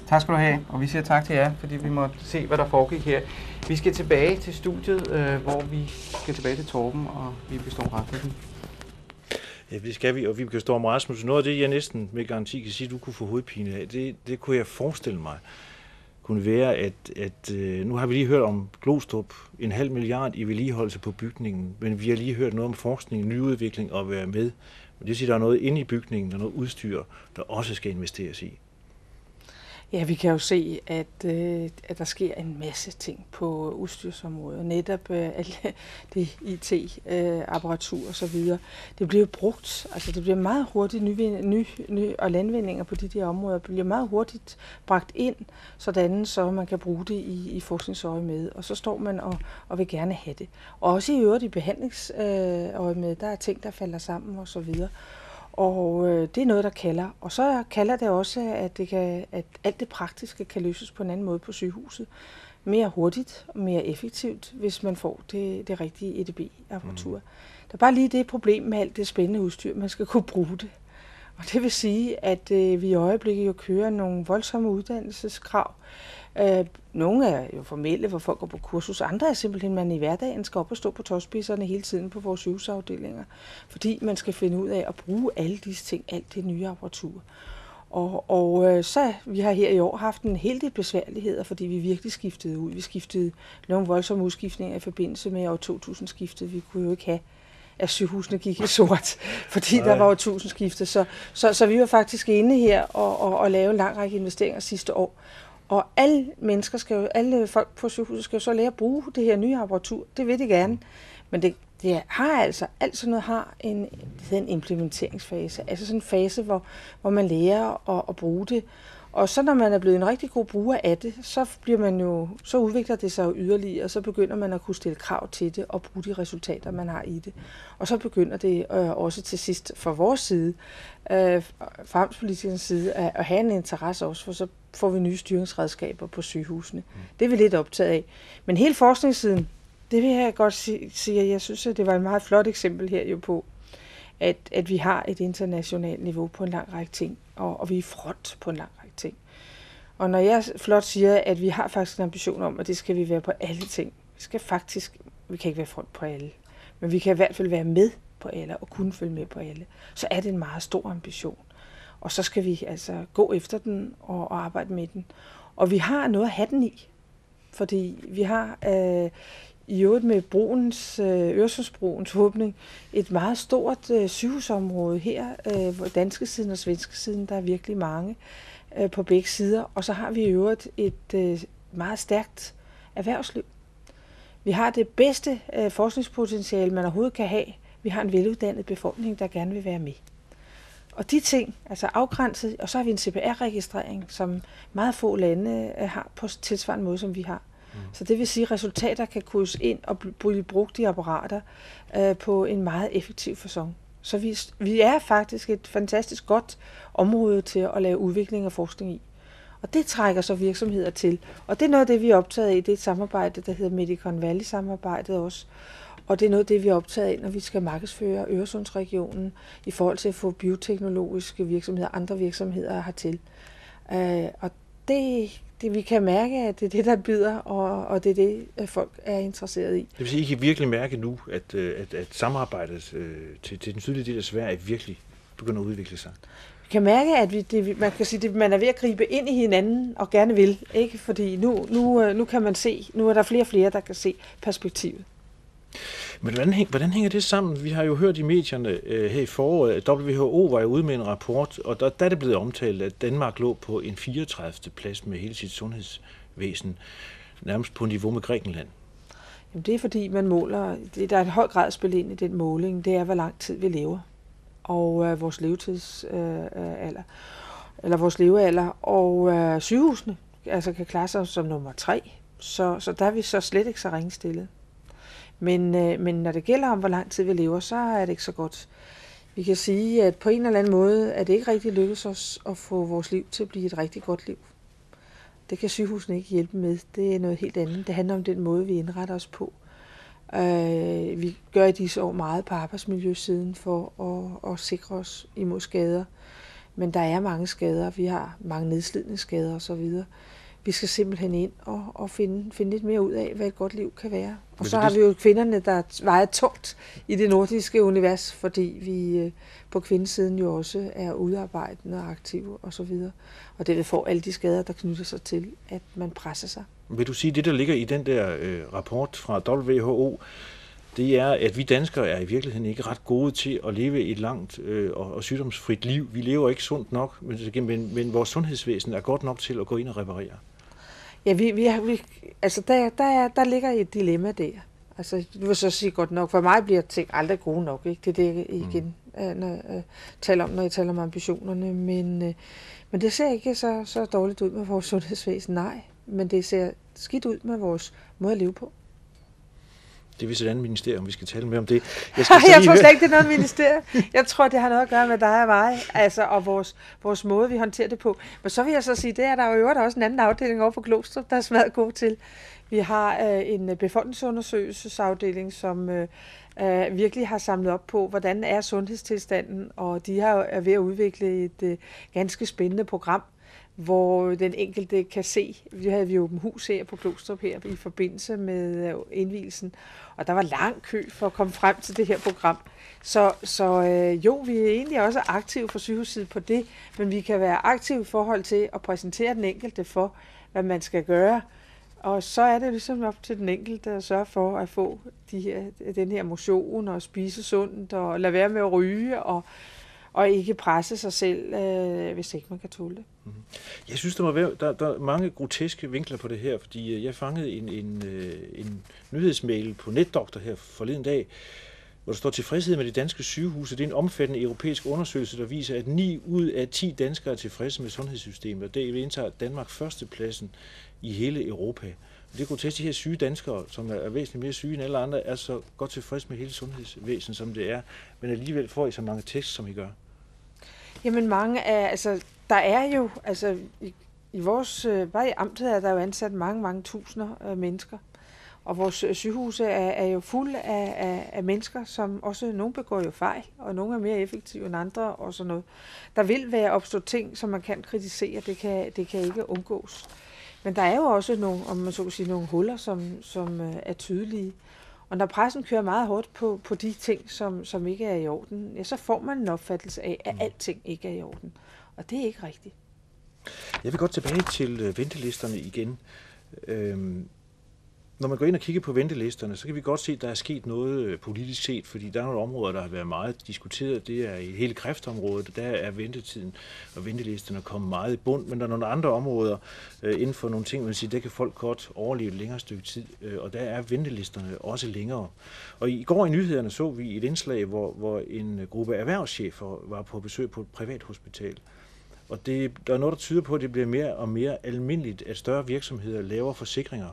Tak skal du have, og vi siger tak til jer, fordi vi måtte se, hvad der foregik her. Vi skal tilbage til studiet, hvor vi skal tilbage til Torben og Vibeke Storm Rasmussen. Ja, det skal vi, og Vibeke Storm Rasmussen. Noget af det, jeg næsten med garanti kan sige, du kunne få hovedpine af, det kunne jeg forestille mig, kunne være, at nu har vi lige hørt om Glostrup, 0,5 milliard i vedligeholdelse på bygningen, men vi har lige hørt noget om forskning, nyudvikling og være med. Det vil sige, at der er noget inde i bygningen, der er noget udstyr, der også skal investeres i. Ja, vi kan jo se, at der sker en masse ting på udstyrsområdet. Netop det IT-apparatur og så videre. Det bliver brugt, altså det bliver meget hurtigt og landvindinger på de der områder bliver meget hurtigt bragt ind, sådan så man kan bruge det i forskningsøje med. Og så står man og vil gerne have det. Og også i øvrigt i behandlingsøje med, der er ting, der falder sammen og så videre. Og det er noget, der kalder. Og så kalder det også, at alt det praktiske kan løses på en anden måde på sygehuset. Mere hurtigt og mere effektivt, hvis man får det rigtige EDB-apparatur. Der er bare lige det problem med alt det spændende udstyr, man skal kunne bruge det. Og det vil sige, at vi i øjeblikket jo kører nogle voldsomme uddannelseskrav. Nogle er jo formelle, hvor folk går på kursus. Andre er simpelthen, man i hverdagen skal op og stå på tåspidserne hele tiden på vores sygehusafdelinger. Fordi man skal finde ud af at bruge alle disse ting, alt det nye apparatur. Og så vi har her i år haft en hel del besværligheder, fordi vi virkelig skiftede ud. Vi skiftede nogle voldsomme udskiftninger i forbindelse med år 2000-skiftet. Vi kunne jo ikke have, at sygehusene gik i sort, fordi der var jo 1000 skifte. Så vi var faktisk inde her og lave en lang række investeringer sidste år. Og alle folk på sygehuset skal jo så lære at bruge det her nye apparatur. Det vil de gerne. Men det har altså noget har en implementeringsfase. Altså sådan en fase, hvor man lærer at bruge det. Og så når man er blevet en rigtig god bruger af det, så udvikler det sig jo yderligere, og så begynder man at kunne stille krav til det og bruge de resultater, man har i det. Og så begynder det også til sidst fra vores side, fra amtspolitikernes side, at have en interesse også, for så får vi nye styringsredskaber på sygehusene. Det er vi lidt optaget af. Men hele forskningssiden, det vil jeg godt sige, at jeg synes, at det var et meget flot eksempel her jo på, at vi har et internationalt niveau på en lang række ting, og vi er front på en lang række ting. Og når jeg flot siger, at vi har faktisk en ambition om, at det skal vi være på alle ting. Vi kan ikke være front på alle, men vi kan i hvert fald være med på alle og kunne følge med på alle. Så er det en meget stor ambition. Og så skal vi altså gå efter den og arbejde med den. Og vi har noget at have den i, fordi vi har i øvrigt med Øresundsbroens åbning et meget stort sygehusområde her, hvor danske siden og svenske siden, der er virkelig mange på begge sider. Og så har vi i øvrigt et meget stærkt erhvervsliv. Vi har det bedste forskningspotentiale, man overhovedet kan have. Vi har en veluddannet befolkning, der gerne vil være med. Og de ting, altså afgrænset, og så har vi en CPR-registrering, som meget få lande har på tilsvarende måde, som vi har. Så det vil sige, at resultater kan kodes ind og blive brugt i apparater på en meget effektiv facon. Så vi er faktisk et fantastisk godt område til at lave udvikling og forskning i. Og det trækker så virksomheder til. Og det er noget af det, vi er optaget af. Det er et samarbejde, der hedder Medicon Valley-samarbejdet også. Og det er noget af det, vi er optaget af, når vi skal markedsføre Øresundsregionen i forhold til at få bioteknologiske virksomheder, andre virksomheder hertil. Og det vi kan mærke, at det er det, der byder, og det er det, folk er interesseret i. Det vil sige, at I kan virkelig mærke nu, at samarbejdet til den sydlige del af Sverige virkelig begynder at udvikle sig. Vi kan mærke, at man kan sige, at man er ved at gribe ind i hinanden og gerne vil, ikke? Fordi nu kan man se, nu er der flere og flere, der kan se perspektivet. Men hvordan hænger det sammen? Vi har jo hørt i medierne her i foråret, at WHO var jo ude med en rapport, og der er det blevet omtalt, at Danmark lå på en 34. plads med hele sit sundhedsvæsen, nærmest på niveau med Grækenland. Jamen det er fordi, man måler, der er en høj grad spil ind i den måling, det er, hvor lang tid vi lever, og vores vores levealder, og sygehusene altså kan klare sig som nummer 3, så der er vi så slet ikke så ringstillet. Men når det gælder om, hvor lang tid vi lever, så er det ikke så godt. Vi kan sige, at på en eller anden måde er det ikke rigtig lykkedes os at få vores liv til at blive et rigtig godt liv. Det kan sygehusene ikke hjælpe med. Det er noget helt andet. Det handler om den måde, vi indretter os på. Vi gør i disse år meget på arbejdsmiljøsiden for at sikre os imod skader. Men der er mange skader. Vi har mange nedslidende skader osv. Vi skal simpelthen ind og finde lidt mere ud af, hvad et godt liv kan være. Og så har vi jo kvinderne, der vejer tungt i det nordiske univers, fordi vi på kvindesiden jo også er udarbejdende og aktive osv. Og det vil få alle de skader, der knytter sig til, at man presser sig. Vil du sige, det der ligger i den der rapport fra WHO, det er, at vi danskere er i virkeligheden ikke ret gode til at leve et langt og sygdomsfrit liv. Vi lever ikke sundt nok, men vores sundhedsvæsen er godt nok til at gå ind og reparere. Ja, altså der ligger et dilemma der. Altså, du vil så sige godt nok, for mig bliver ting aldrig gode nok, ikke? Det er det igen, når jeg taler om ambitionerne, men det ser ikke så dårligt ud med vores sundhedsvæsen, nej, men det ser skidt ud med vores måde at leve på. Det er vist et andet ministerium, vi skal tale med om det. Jeg tror slet ikke, det er noget ministerium. Jeg tror, det har noget at gøre med dig og mig, altså, og vores måde, vi håndterer det på. Men så vil jeg så sige, det er der jo også en anden afdeling over på Glostrup, der er smadret god til. Vi har en befolkningsundersøgelsesafdeling, som virkelig har samlet op på, hvordan er sundhedstilstanden, og de er ved at udvikle et ganske spændende program, hvor den enkelte kan se. Vi havde jo åbent hus her på Glostrup her i forbindelse med indvielsen, og der var lang kø for at komme frem til det her program. Så jo, vi er egentlig også aktive fra sygehuset på det, men vi kan være aktive i forhold til at præsentere den enkelte for, hvad man skal gøre. Og så er det ligesom op til den enkelte at sørge for at få den her motion og spise sundt og lade være med at ryge og ikke presse sig selv, hvis ikke man kan tåle det. Jeg synes, der er mange groteske vinkler på det her, fordi jeg fangede en nyhedsmail på NetDoktor her forleden dag, hvor der står tilfredshed med de danske sygehuse. Det er en omfattende europæisk undersøgelse, der viser, at 9 ud af 10 danskere er tilfredse med sundhedssystemet, og det indtager Danmark førstepladsen i hele Europa. Og det er grotesk, de her syge danskere, som er væsentligt mere syge end alle andre, er så godt tilfredse med hele sundhedsvæsenet, som det er, men alligevel får I så mange tekster, som I gør. Jamen mange er, altså der er jo, altså i vores, bare i amtet er der jo ansat mange tusinder mennesker. Og vores sygehuse er jo fulde af mennesker, som også nogle begår jo fejl, og nogle er mere effektive end andre og sådan noget. Der vil være opstå ting, som man kan kritisere, det kan ikke undgås. Men der er jo også nogle, om man så kan sige, nogle huller, som er tydelige. Og når pressen kører meget hårdt på de ting, som ikke er i orden, ja, så får man en opfattelse af, at alting ikke er i orden. Og det er ikke rigtigt. Jeg vil godt tilbage til ventelisterne igen. Når man går ind og kigger på ventelisterne, så kan vi godt se, at der er sket noget politisk set, fordi der er nogle områder, der har været meget diskuteret. Det er i hele kræftområdet, der er ventetiden og ventelisterne kommet meget i bund, men der er nogle andre områder inden for nogle ting, man siger, der kan folk godt overleve et længere stykke tid, og der er ventelisterne også længere. Og i går i nyhederne så vi et indslag, hvor en gruppe erhvervschefer var på besøg på et privathospital. Og der er noget, der tyder på, at det bliver mere og mere almindeligt, at større virksomheder laver forsikringer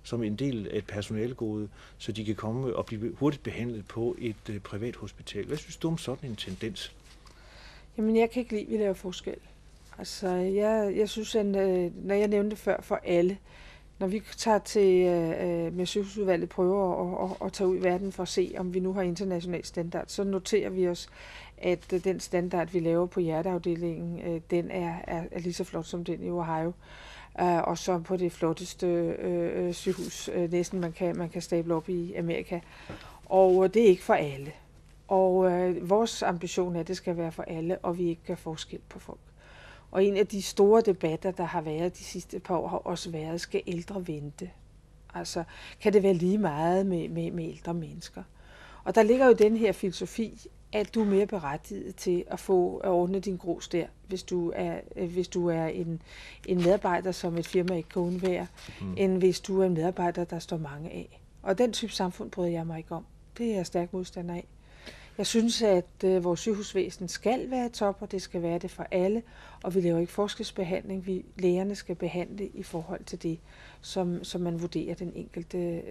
som en del af et personalegode, så de kan komme og blive hurtigt behandlet på et privat hospital. Hvad synes du om sådan en tendens? Jamen, jeg kan ikke lide, at vi laver forskel. Altså, jeg synes, at når jeg nævnte før for alle, når vi tager til med sygehusudvalget prøver at tage ud i verden for at se, om vi nu har international standard, så noterer vi os, at den standard, vi laver på hjerteafdelingen, den er lige så flot som den i Ohio. Og så på det flotteste sygehus, næsten man kan stable op i Amerika. Og det er ikke for alle. Og vores ambition er, at det skal være for alle, og vi ikke gør forskel på folk. Og en af de store debatter, der har været de sidste par år, har også været, skal ældre vente? Altså, kan det være lige meget med ældre mennesker? Og der ligger jo den her filosofi, at du er mere berettiget til at få at ordne din grus der, hvis du er en medarbejder, som et firma ikke kan undvære, end hvis du er en medarbejder, der står mange af. Og den type samfund bryder jeg mig ikke om. Det er jeg stærk modstander af. Jeg synes, at vores sygehusvæsen skal være top, og det skal være det for alle, og vi laver ikke forskelsbehandling. Lægerne skal behandle i forhold til det, som man vurderer den enkelte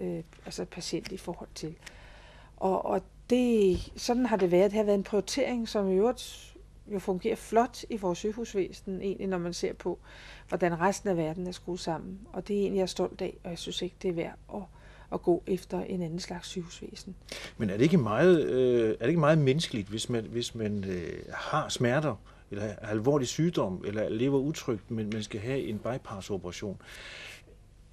patient i forhold til. Og sådan har det været. Det har været en prioritering, som i øvrigt jo fungerer flot i vores sygehusvæsen, egentlig når man ser på, hvordan resten af verden er skruet sammen. Og det er egentlig jeg er stolt af, og jeg synes ikke, det er værd at gå efter en anden slags sygehusvæsen. Men er det ikke meget menneskeligt, hvis man har smerter, eller har alvorlig sygdom, eller lever utrygt, men man skal have en bypass-operation?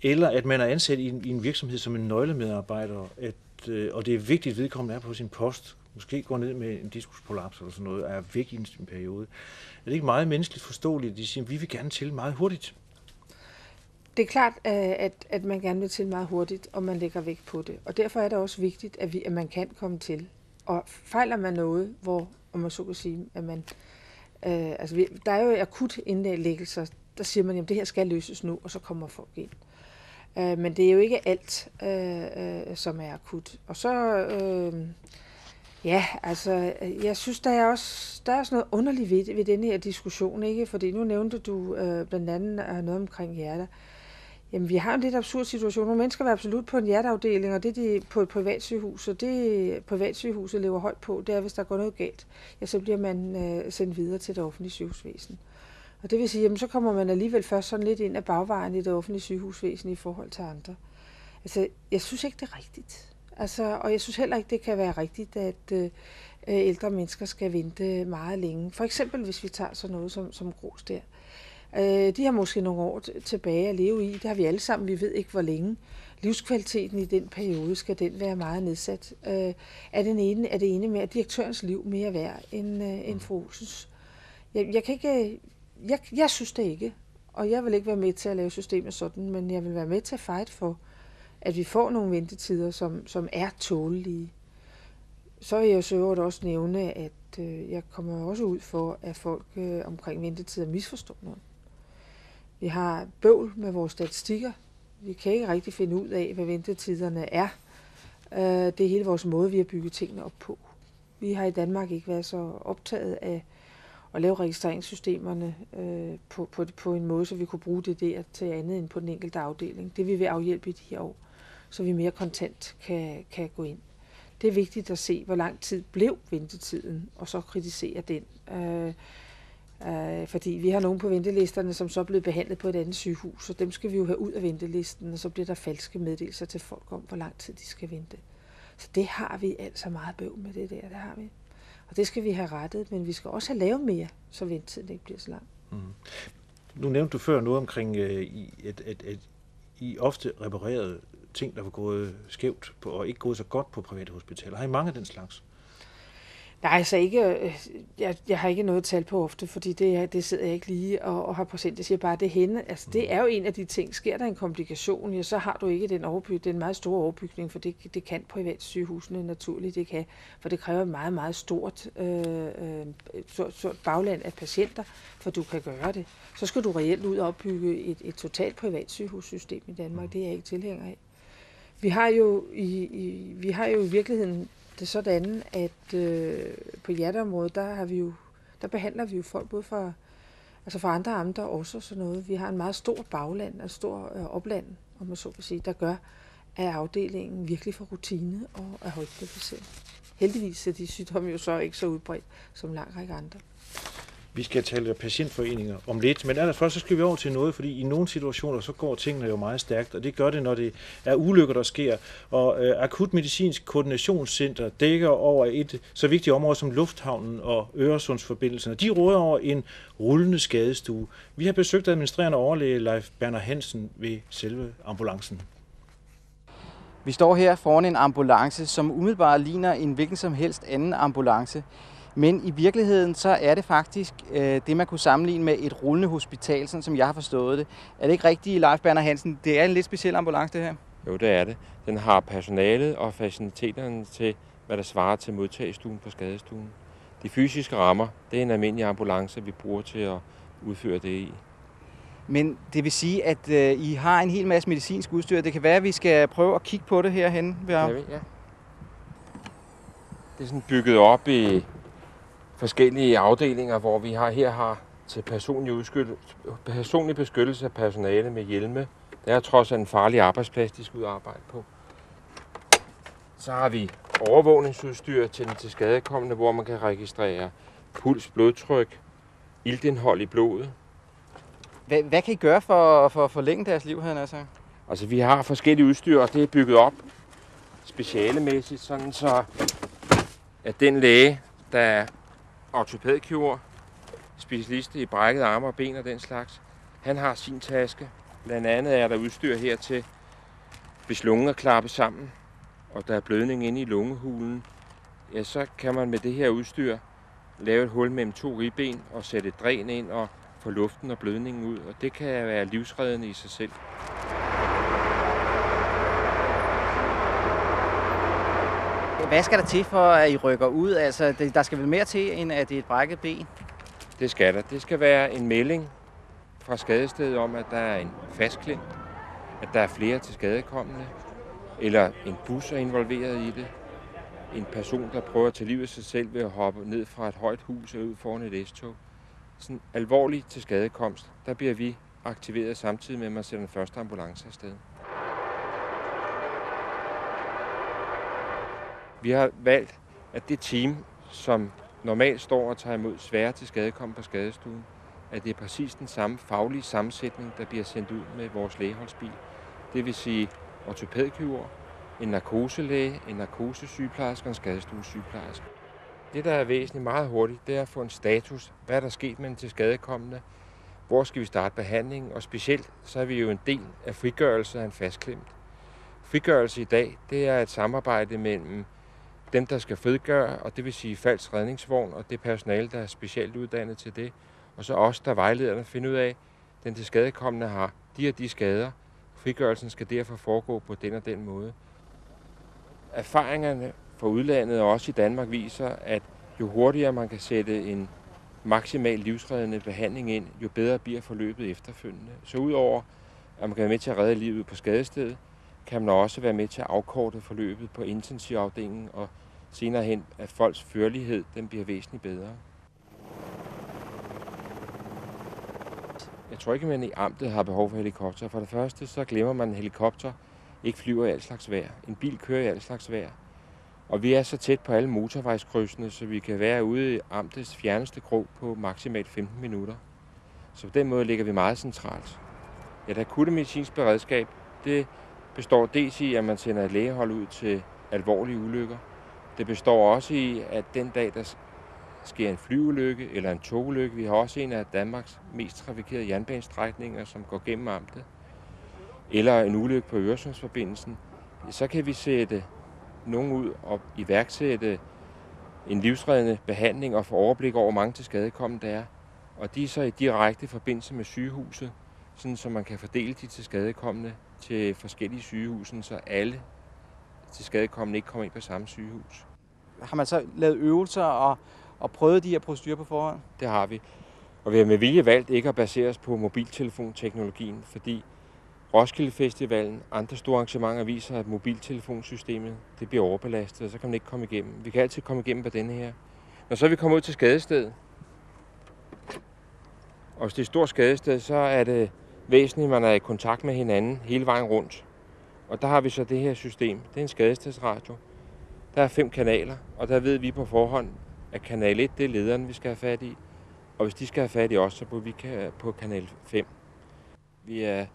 Eller at man er ansat i en virksomhed som en nøglemedarbejder, og det er vigtigt, at vedkommende er på sin post, måske går ned med en diskusprolaps eller sådan noget, og er væk i en periode. Er det ikke meget menneskeligt forståeligt, at de siger, at vi vil gerne til meget hurtigt? Det er klart, at man gerne vil til meget hurtigt, og man lægger vægt på det. Og derfor er det også vigtigt, at man kan komme til. Og fejler man noget, hvor, om man så kan sige, at man... der er jo akut indlæggelser, der siger man, at det her skal løses nu, og så kommer folk ind. Men det er jo ikke alt, som er akut. Og så, jeg synes, der er sådan noget underligt ved denne her diskussion, ikke? Fordi nu nævnte du blandt andet noget omkring hjerter. Jamen, vi har en lidt absurd situation. Nogle mennesker er absolut på en hjerteafdeling, og det er de på et privatsygehus, og det privatsygehuset lever højt på, det er, hvis der går noget galt, ja, så bliver man sendt videre til det offentlige sygehusvæsen. Og det vil sige, jamen, så kommer man alligevel først sådan lidt ind af bagvejen i det offentlige sygehusvæsen i forhold til andre. Altså, jeg synes ikke, det er rigtigt. Altså, og jeg synes heller ikke, det kan være rigtigt, at ældre mennesker skal vente meget længe. For eksempel, hvis vi tager sådan noget som Gros der. De har måske nogle år tilbage at leve i. Det har vi alle sammen. Vi ved ikke, hvor længe. Livskvaliteten i den periode skal den være meget nedsat. Er det ene med, at direktørens liv mere værd end fru Olsens? Jeg synes det ikke. Og jeg vil ikke være med til at lave systemet sådan, men jeg vil være med til at fight for, at vi får nogle ventetider, som er tålelige. Så vil jeg så også nævne, at jeg kommer også ud for, at folk omkring ventetider misforstår noget. Vi har bøvl med vores statistikker. Vi kan ikke rigtig finde ud af, hvad ventetiderne er. Det er hele vores måde, vi har bygget tingene op på. Vi har i Danmark ikke været så optaget af at lave registreringssystemerne på en måde, så vi kunne bruge det der til andet end på den enkelte afdeling. Det vi vil afhjælpe i de her år, så vi mere kontant kan gå ind. Det er vigtigt at se, hvor lang tid blev ventetiden, og så kritisere den. Fordi vi har nogen på ventelisterne, som så er blevet behandlet på et andet sygehus, og dem skal vi jo have ud af ventelisten, og så bliver der falske meddelelser til folk om, hvor lang tid de skal vente. Så det har vi altså meget bøv med det der, det har vi. Og det skal vi have rettet, men vi skal også have lavet mere, så ventetiden ikke bliver så lang. Mm. Nu nævnte du før noget omkring, I ofte reparerede ting, der var gået skævt på, og ikke gået så godt på private hospitaler. Har I mange af den slags? Nej, altså ikke. Jeg har ikke noget tal på ofte, fordi det sidder jeg ikke lige og har procent. Jeg siger bare, det hende. Altså, det er jo en af de ting. Sker der en komplikation, ja, så har du ikke den meget store overbygning, for det kan privatsygehusene naturligt ikke have, for det kræver et meget, meget stort bagland af patienter, for du kan gøre det. Så skal du reelt ud og opbygge et totalt privatsygehussystem i Danmark. Det er jeg ikke tilhænger af. Vi har jo i virkeligheden det er sådan, at på hjerteområdet, der behandler vi jo folk både fra andre amter også sådan noget. Vi har en meget stor bagland, en stor opland, om man så vil sige, der gør, at afdelingen virkelig får rutine og er højt kvalificeret. Heldigvis er de sygdomme jo så ikke så udbredt som en lang række andre. Vi skal tale patientforeninger om lidt, men allerførst så skal vi over til noget, fordi i nogle situationer så går tingene jo meget stærkt, og det gør det, når det er ulykker, der sker. Og Akutmedicinsk Koordinationscenter dækker over et så vigtigt område som lufthavnen og Øresundsforbindelserne. De råder over en rullende skadestue. Vi har besøgt administrerende overlæge Leif Berner Hansen ved selve ambulancen. Vi står her foran en ambulance, som umiddelbart ligner en hvilken som helst anden ambulance. Men i virkeligheden så er det faktisk det, man kunne sammenligne med et rullende hospital, sådan som jeg har forstået det. Er det ikke rigtigt, Leif Berner Hansen? Det er en lidt speciel ambulance, det her. Jo, det er det. Den har personalet og faciliteterne til, hvad der svarer til modtagestuen på skadestuen. De fysiske rammer, det er en almindelig ambulance, vi bruger til at udføre det i. Men det vil sige, at I har en hel masse medicinsk udstyr. Det kan være, at vi skal prøve at kigge på det herhenne. Ja. Det er sådan bygget op i forskellige afdelinger, hvor vi har til personlig beskyttelse af personale med hjelme. Det er trods alt en farlig arbejdsplads, de skal ud og arbejde på. Så har vi overvågningsudstyr til den tilskadekomne, hvor man kan registrere puls, blodtryk, iltindhold i blodet. Hvad kan I gøre for at forlænge deres liv her, altså? Altså, vi har forskellige udstyr, og det er bygget op specialemæssigt, sådan så at den læge, der er ortopædkirurg, specialist i brækket arme og ben og den slags, han har sin taske. Blandt andet er der udstyr her til, hvis lungen er klappet sammen, og der er blødning inde i lungehulen, ja, så kan man med det her udstyr lave et hul mellem 2 ribben og sætte et dræn ind og få luften og blødningen ud, og det kan være livsreddende i sig selv. Hvad skal der til for, at I rykker ud? Altså, der skal vel mere til, end at det er et brækket ben? Det skal der. Det skal være en melding fra skadestedet om, at der er en fastklem, at der er flere til skadekommende, eller en bus er involveret i det. En person, der prøver at tage livet af sig selv ved at hoppe ned fra et højt hus og ud foran et S-tog. Sådan alvorligt til skadekomst, der bliver vi aktiveret samtidig med, at man sender den første ambulance afsted. Vi har valgt, at det team, som normalt står og tager imod svære til skadekomne på skadestuen, at det er præcis den samme faglige sammensætning, der bliver sendt ud med vores lægeholdsbil. Det vil sige ortopædkirurg, en narkoselæge, en narkosesygeplejerske og en skadestuesygeplejerske. Det, der er væsentligt meget hurtigt, det er at få en status. Hvad er der sket med den til skadekommende? Hvor skal vi starte behandlingen? Og specielt så er vi jo en del af frigørelse af en fastklemt. Frigørelse i dag, det er et samarbejde mellem dem, der skal frigøre, og det vil sige Falcks redningsvogn og det personale, der er specielt uddannet til det. Og så os, der vejlederne finder ud af, at den til skadekommende har de og de skader. Frigørelsen skal derfor foregå på den og den måde. Erfaringerne fra udlandet og også i Danmark viser, at jo hurtigere man kan sætte en maksimal livsreddende behandling ind, jo bedre bliver forløbet efterfølgende. Så udover at man kan være med til at redde livet på skadestedet, kan man også være med til at afkorte forløbet på intensivafdelingen og senere hen, at folks førlighed den bliver væsentligt bedre. Jeg tror ikke, at man i amtet har behov for helikopter. For det første, så glemmer man, at en helikopter ikke flyver i alt slags vejr. En bil kører i alt slags vejr. Og vi er så tæt på alle motorvejskrydsene, så vi kan være ude i amtets fjerneste krog på maksimalt 15 minutter. Så på den måde ligger vi meget centralt. Et akutte medicinsk beredskab, det består dels i, at man sender et lægehold ud til alvorlige ulykker. Det består også i, at den dag, der sker en flyulykke eller en togulykke, vi har også en af Danmarks mest trafikerede jernbanestrækninger, som går gennem amtet, eller en ulykke på Øresundsforbindelsen, så kan vi sætte nogen ud og iværksætte en livsreddende behandling og få overblik over, hvor mange tilskadekommende der er. Og de er så i direkte forbindelse med sygehuset, sådan så man kan fordele de tilskadekommende til forskellige sygehuse, så alle tilskadekommende ikke kommer ind på samme sygehus. Har man så lavet øvelser og prøvet de her procedurer på forhånd? Det har vi. Og vi har med vilje valgt ikke at basere os på mobiltelefonteknologien, fordi Roskilde Festivalen og andre store arrangementer viser, at mobiltelefonsystemet det bliver overbelastet, og så kan man ikke komme igennem. Vi kan altid komme igennem på denne her. Når så vi kommer ud til skadestedet, og hvis det er et stort skadested, så er det væsentligt, at man er i kontakt med hinanden hele vejen rundt. Og der har vi så det her system. Det er en skadestedsradio. Der er 5 kanaler, og der ved vi på forhånd, at kanal 1 det er lederen, vi skal have fat i. Og hvis de skal have fat i os, så bor vi på kanal 5. Vi er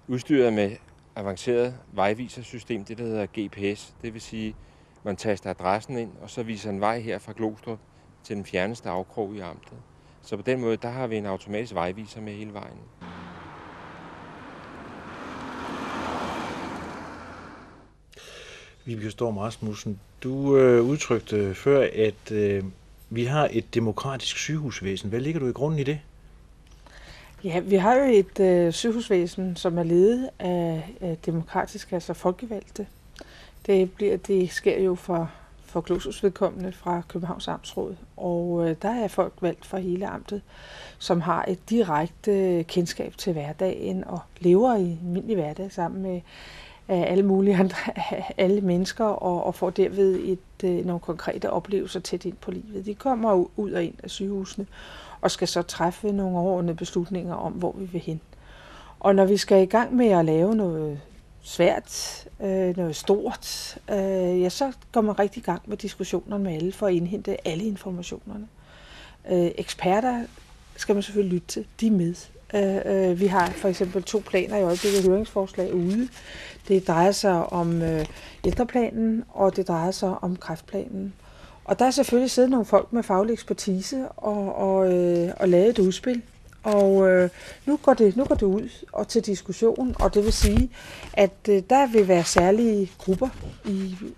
udstyret med avanceret vejvisersystem, det der hedder GPS. Det vil sige, at man taster adressen ind, og så viser en vej her fra Glostrup til den fjerneste afkrog i amtet. Så på den måde, der har vi en automatisk vejviser med hele vejen. Vibeke Storm Rasmussen, du udtrykte før, at vi har et demokratisk sygehusvæsen. Hvad ligger du i grunden i det? Ja, vi har jo et sygehusvæsen, som er ledet af demokratisk, altså folkevalgte. Det sker jo for Glostrups vedkommende fra Københavns Amtsråd, og der er folk valgt fra hele amtet, som har et direkte kendskab til hverdagen og lever i almindelig hverdag sammen med alle mulige andre, alle mennesker, og får derved nogle konkrete oplevelser tæt ind på livet. De kommer ud og ind af sygehusene og skal så træffe nogle overordnede beslutninger om, hvor vi vil hen. Og når vi skal i gang med at lave noget svært, noget stort, så går man rigtig i gang med diskussionerne med alle for at indhente alle informationerne. Eksperter skal man selvfølgelig lytte til, de er med. Vi har for eksempel 2 planer i øjeblikket, høringsforslag ude. Det drejer sig om ældreplanen, og det drejer sig om kræftplanen. Og der er selvfølgelig siddet nogle folk med faglig ekspertise og lavet et udspil. Og nu går det ud og til diskussion, og det vil sige, at der vil være særlige grupper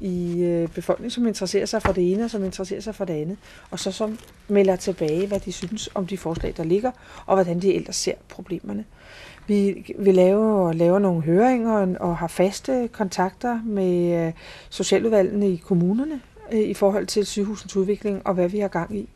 i befolkningen, som interesserer sig for det ene og som interesserer sig for det andet, og så som melder tilbage, hvad de synes om de forslag, der ligger, og hvordan de ellers ser problemerne. Vi laver nogle høringer og har faste kontakter med socialudvalgene i kommunerne i forhold til sygehusens udvikling og hvad vi har gang i.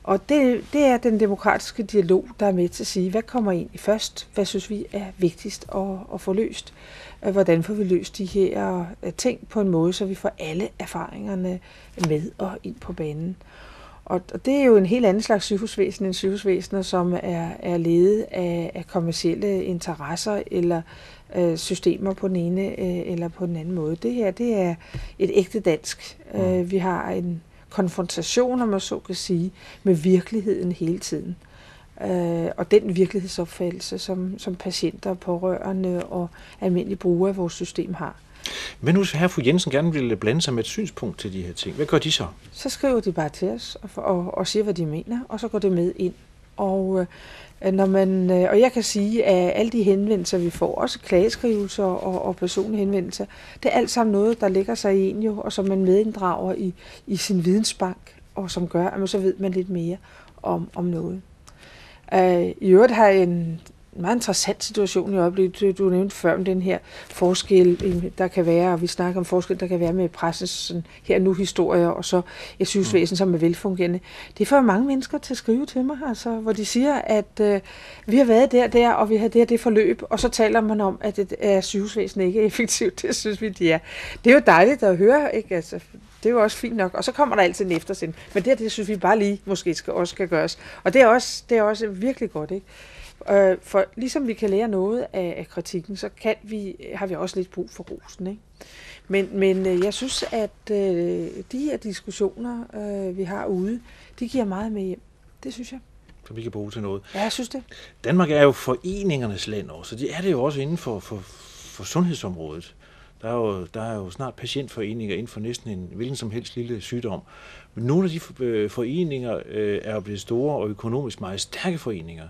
Og det er den demokratiske dialog, der er med til at sige, hvad kommer ind i først, hvad synes vi er vigtigst at få løst, hvordan får vi løst de her ting på en måde, så vi får alle erfaringerne med og ind på banen. Og det er jo en helt anden slags sygehusvæsen end sygehusvæsener, som er ledet af kommercielle interesser eller systemer på den ene eller på den anden måde. Det her, det er et ægte dansk. Vi har en konfrontation, om man så kan sige, med virkeligheden hele tiden. Og den virkelighedsopfattelse, som patienter, pårørende og almindelige brugere af vores system har. Men nu her fru Jensen gerne vil blande sig med et synspunkt til de her ting. Hvad gør de så? Så skriver de bare til os og siger, hvad de mener, og så går det med ind. Og jeg kan sige, at alle de henvendelser, vi får, også klageskrivelser og personlige henvendelser, det er alt sammen noget, der ligger sig i en jo, og som man medinddrager i sin vidensbank, og som gør, at man så ved man lidt mere om noget. I øvrigt har jeg en meget interessant situation i øjeblikket. Du nævnte før om den her forskel, der kan være, og vi snakker om forskel, der kan være med pressens sådan, her nu historier, og så et sygehusvæsen, som er velfungerende. Det får mange mennesker til at skrive til mig, altså, hvor de siger, at vi har været der, og vi har det forløb, og så taler man om, at sygehusvæsenet ikke er effektivt. Det synes vi, de er. Det er jo dejligt at høre, ikke? Altså, det er jo også fint nok. Og så kommer der altid en eftersind. Men det synes vi bare lige måske skal gøres. Og det er også virkelig godt, ikke? For ligesom vi kan lære noget af kritikken, så har vi også lidt brug for rosen, ikke? Men jeg synes, at de her diskussioner, vi har ude, de giver meget med hjem. Det synes jeg. Så vi kan bruge til noget. Ja, jeg synes det. Danmark er jo foreningernes land også, så det er det jo også inden for sundhedsområdet. Der er jo snart patientforeninger inden for næsten en hvilken som helst lille sygdom. Men nogle af de foreninger er jo blevet store og økonomisk meget stærke foreninger.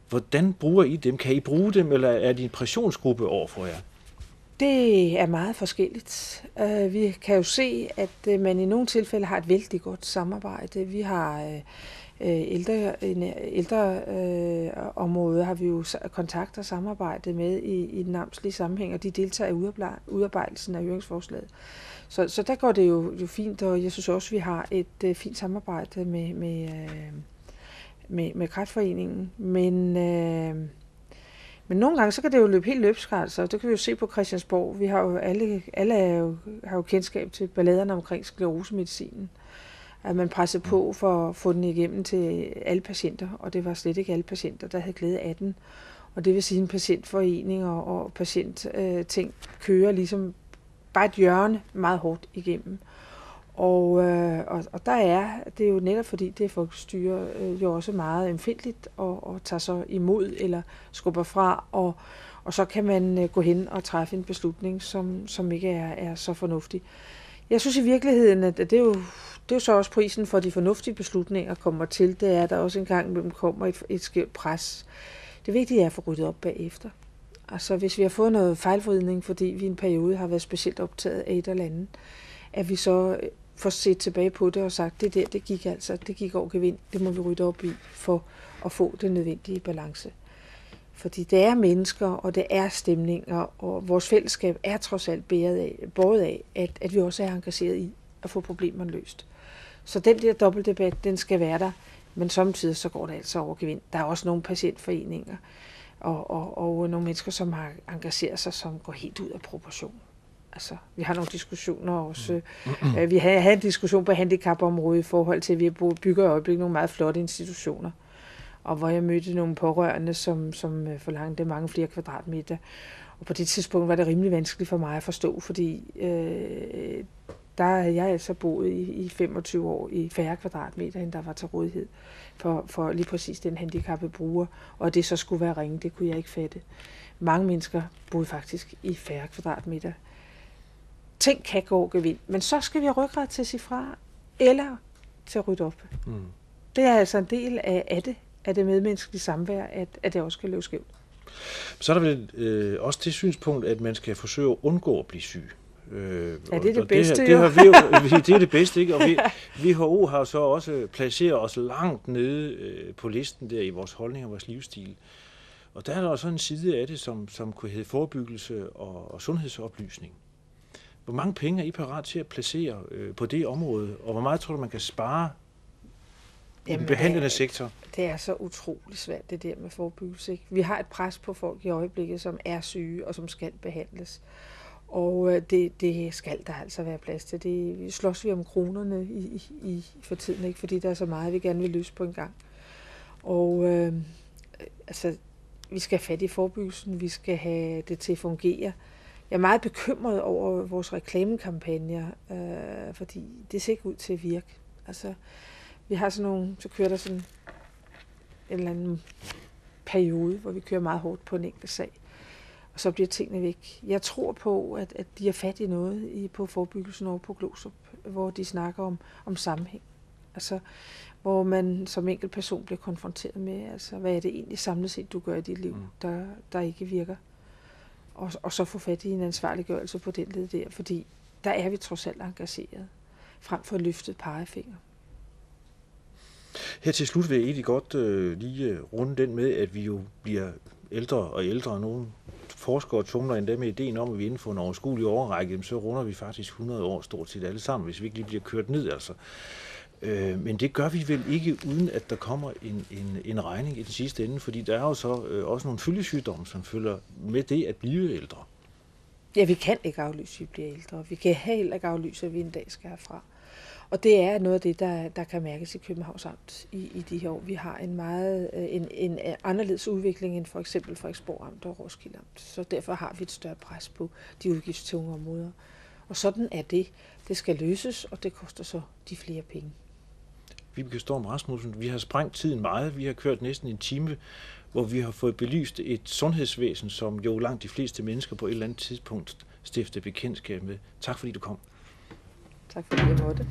Hvordan bruger I dem? Kan I bruge dem, eller er de en pressionsgruppe overfor jer? Det er meget forskelligt. Vi kan jo se, at man i nogle tilfælde har et vældig godt samarbejde. Vi har ældreområdet har vi jo kontakt og samarbejde med i den amtslige sammenhæng, og de deltager i udarbejdelsen af høringsforslaget. Så der går det jo fint, og jeg synes også, vi har et fint samarbejde med Kræftforeningen. Men nogle gange, så kan det jo løbe helt løbsk, altså. Det kan vi jo se på Christiansborg. Vi har jo alle har jo kendskab til balladerne omkring sklerosemedicinen. At man pressede på for at få den igennem til alle patienter, og det var slet ikke alle patienter, der havde glæde af den. Og det vil sige, at en patientforening og patientting kører ligesom bare et hjørne meget hårdt igennem. Og der er det er jo netop fordi det folkestyre jo også meget empfindeligt og tager så imod eller skubber fra, og så kan man gå hen og træffe en beslutning, som ikke er så fornuftig. Jeg synes i virkeligheden, at det er jo så også prisen for de fornuftige beslutninger kommer til, det er, at der også engang imellem kommer et skævt pres. Det vigtige er at få ryddet op bagefter. Altså hvis vi har fået noget fejlvridning, fordi vi i en periode har været specielt optaget af et eller andet, at vi så får set tilbage på det og sagt, det gik over gevind, det må vi rydde op i for at få den nødvendige balance. Fordi det er mennesker, og det er stemninger, og vores fællesskab er trods alt båret af, at vi også er engageret i at få problemerne løst. Så den der dobbeltdebat, den skal være der, men samtidig så går det altså over gevind. Der er også nogle patientforeninger og nogle mennesker, som har engageret sig, som går helt ud af proportion. Altså, vi har nogle diskussioner også. Vi havde en diskussion på handicapområdet i forhold til, at vi bygger i øjeblikket nogle meget flotte institutioner. Og hvor jeg mødte nogle pårørende, som forlangte mange flere kvadratmeter. Og på det tidspunkt var det rimelig vanskeligt for mig at forstå, fordi der havde jeg altså boet i 25 år i færre kvadratmeter, end der var til rådighed for lige præcis den handicappede bruger. Og det så skulle være ringe, det kunne jeg ikke fatte. Mange mennesker boede faktisk i færre kvadratmeter. Ting kan gå gevind, men så skal vi have ryggrad til at sige fra, eller til at rydde op. Det er altså en del af det medmenneskelige samvær, at det også kan løbe skævt. Så er der vel også det synspunkt, at man skal forsøge at undgå at blive syg. Ja, det er det bedste, det er det bedste, ikke? Og WHO har så også placeret os langt nede på listen der i vores holdning og vores livsstil. Og der er der så en side af det, som kunne hedde forebyggelse og sundhedsoplysning. Hvor mange penge er I parat til at placere på det område, og hvor meget tror du, man kan spare i den behandlende sektor? Det er så utrolig svært, det der med forebyggelse. Ikke? Vi har et pres på folk i øjeblikket, som er syge og som skal behandles. Og det skal der altså være plads til. Vi slås om kronerne for tiden, ikke? Fordi der er så meget, vi gerne vil løse på en gang. Og vi skal have fat i forebyggelsen, vi skal have det til at fungere. Jeg er meget bekymret over vores reklamekampagner, fordi det ser ikke ud til at virke. Altså, vi har sådan nogle, så kører der sådan en eller anden periode, hvor vi kører meget hårdt på en enkelt sag, og så bliver tingene væk. Jeg tror på, at de har fat i noget på forebyggelsen over på Glostrup, hvor de snakker om sammenhæng. Altså, hvor man som enkelt person bliver konfronteret med, altså, hvad er det egentlig samlet set, du gør i dit liv, der ikke virker. Og så få fat i en ansvarliggørelse på den led der, fordi der er vi trods alt engageret, frem for løftet pegefinger. Her til slut vil jeg egentlig godt lige runde den med, at vi jo bliver ældre og ældre. Nogle forskere tumler endda med ideen om, at vi inden for en overskuelig årrække, så runder vi faktisk 100 år stort set alle sammen, hvis vi ikke lige bliver kørt ned. Altså. Men det gør vi vel ikke, uden at der kommer en regning i den sidste ende, fordi der er jo så også nogle følgesygdomme, som følger med det at blive ældre. Ja, vi kan ikke aflyse, at vi bliver ældre. Vi kan heller ikke aflyse, at vi en dag skal herfra. Og det er noget af det, der kan mærkes i Københavns Amt i de her år. Vi har en anderledes udvikling end for eksempel Frederiksborg Amt og Roskilde Amt. Så derfor har vi et større pres på de udgiftstunge områder. Og sådan er det. Det skal løses, og det koster så de flere penge. Vibeke Storm Rasmussen, vi har sprængt tiden meget. Vi har kørt næsten en time, hvor vi har fået belyst et sundhedsvæsen, som jo langt de fleste mennesker på et eller andet tidspunkt stifter bekendtskab med. Tak fordi du kom. Tak fordi jeg måtte.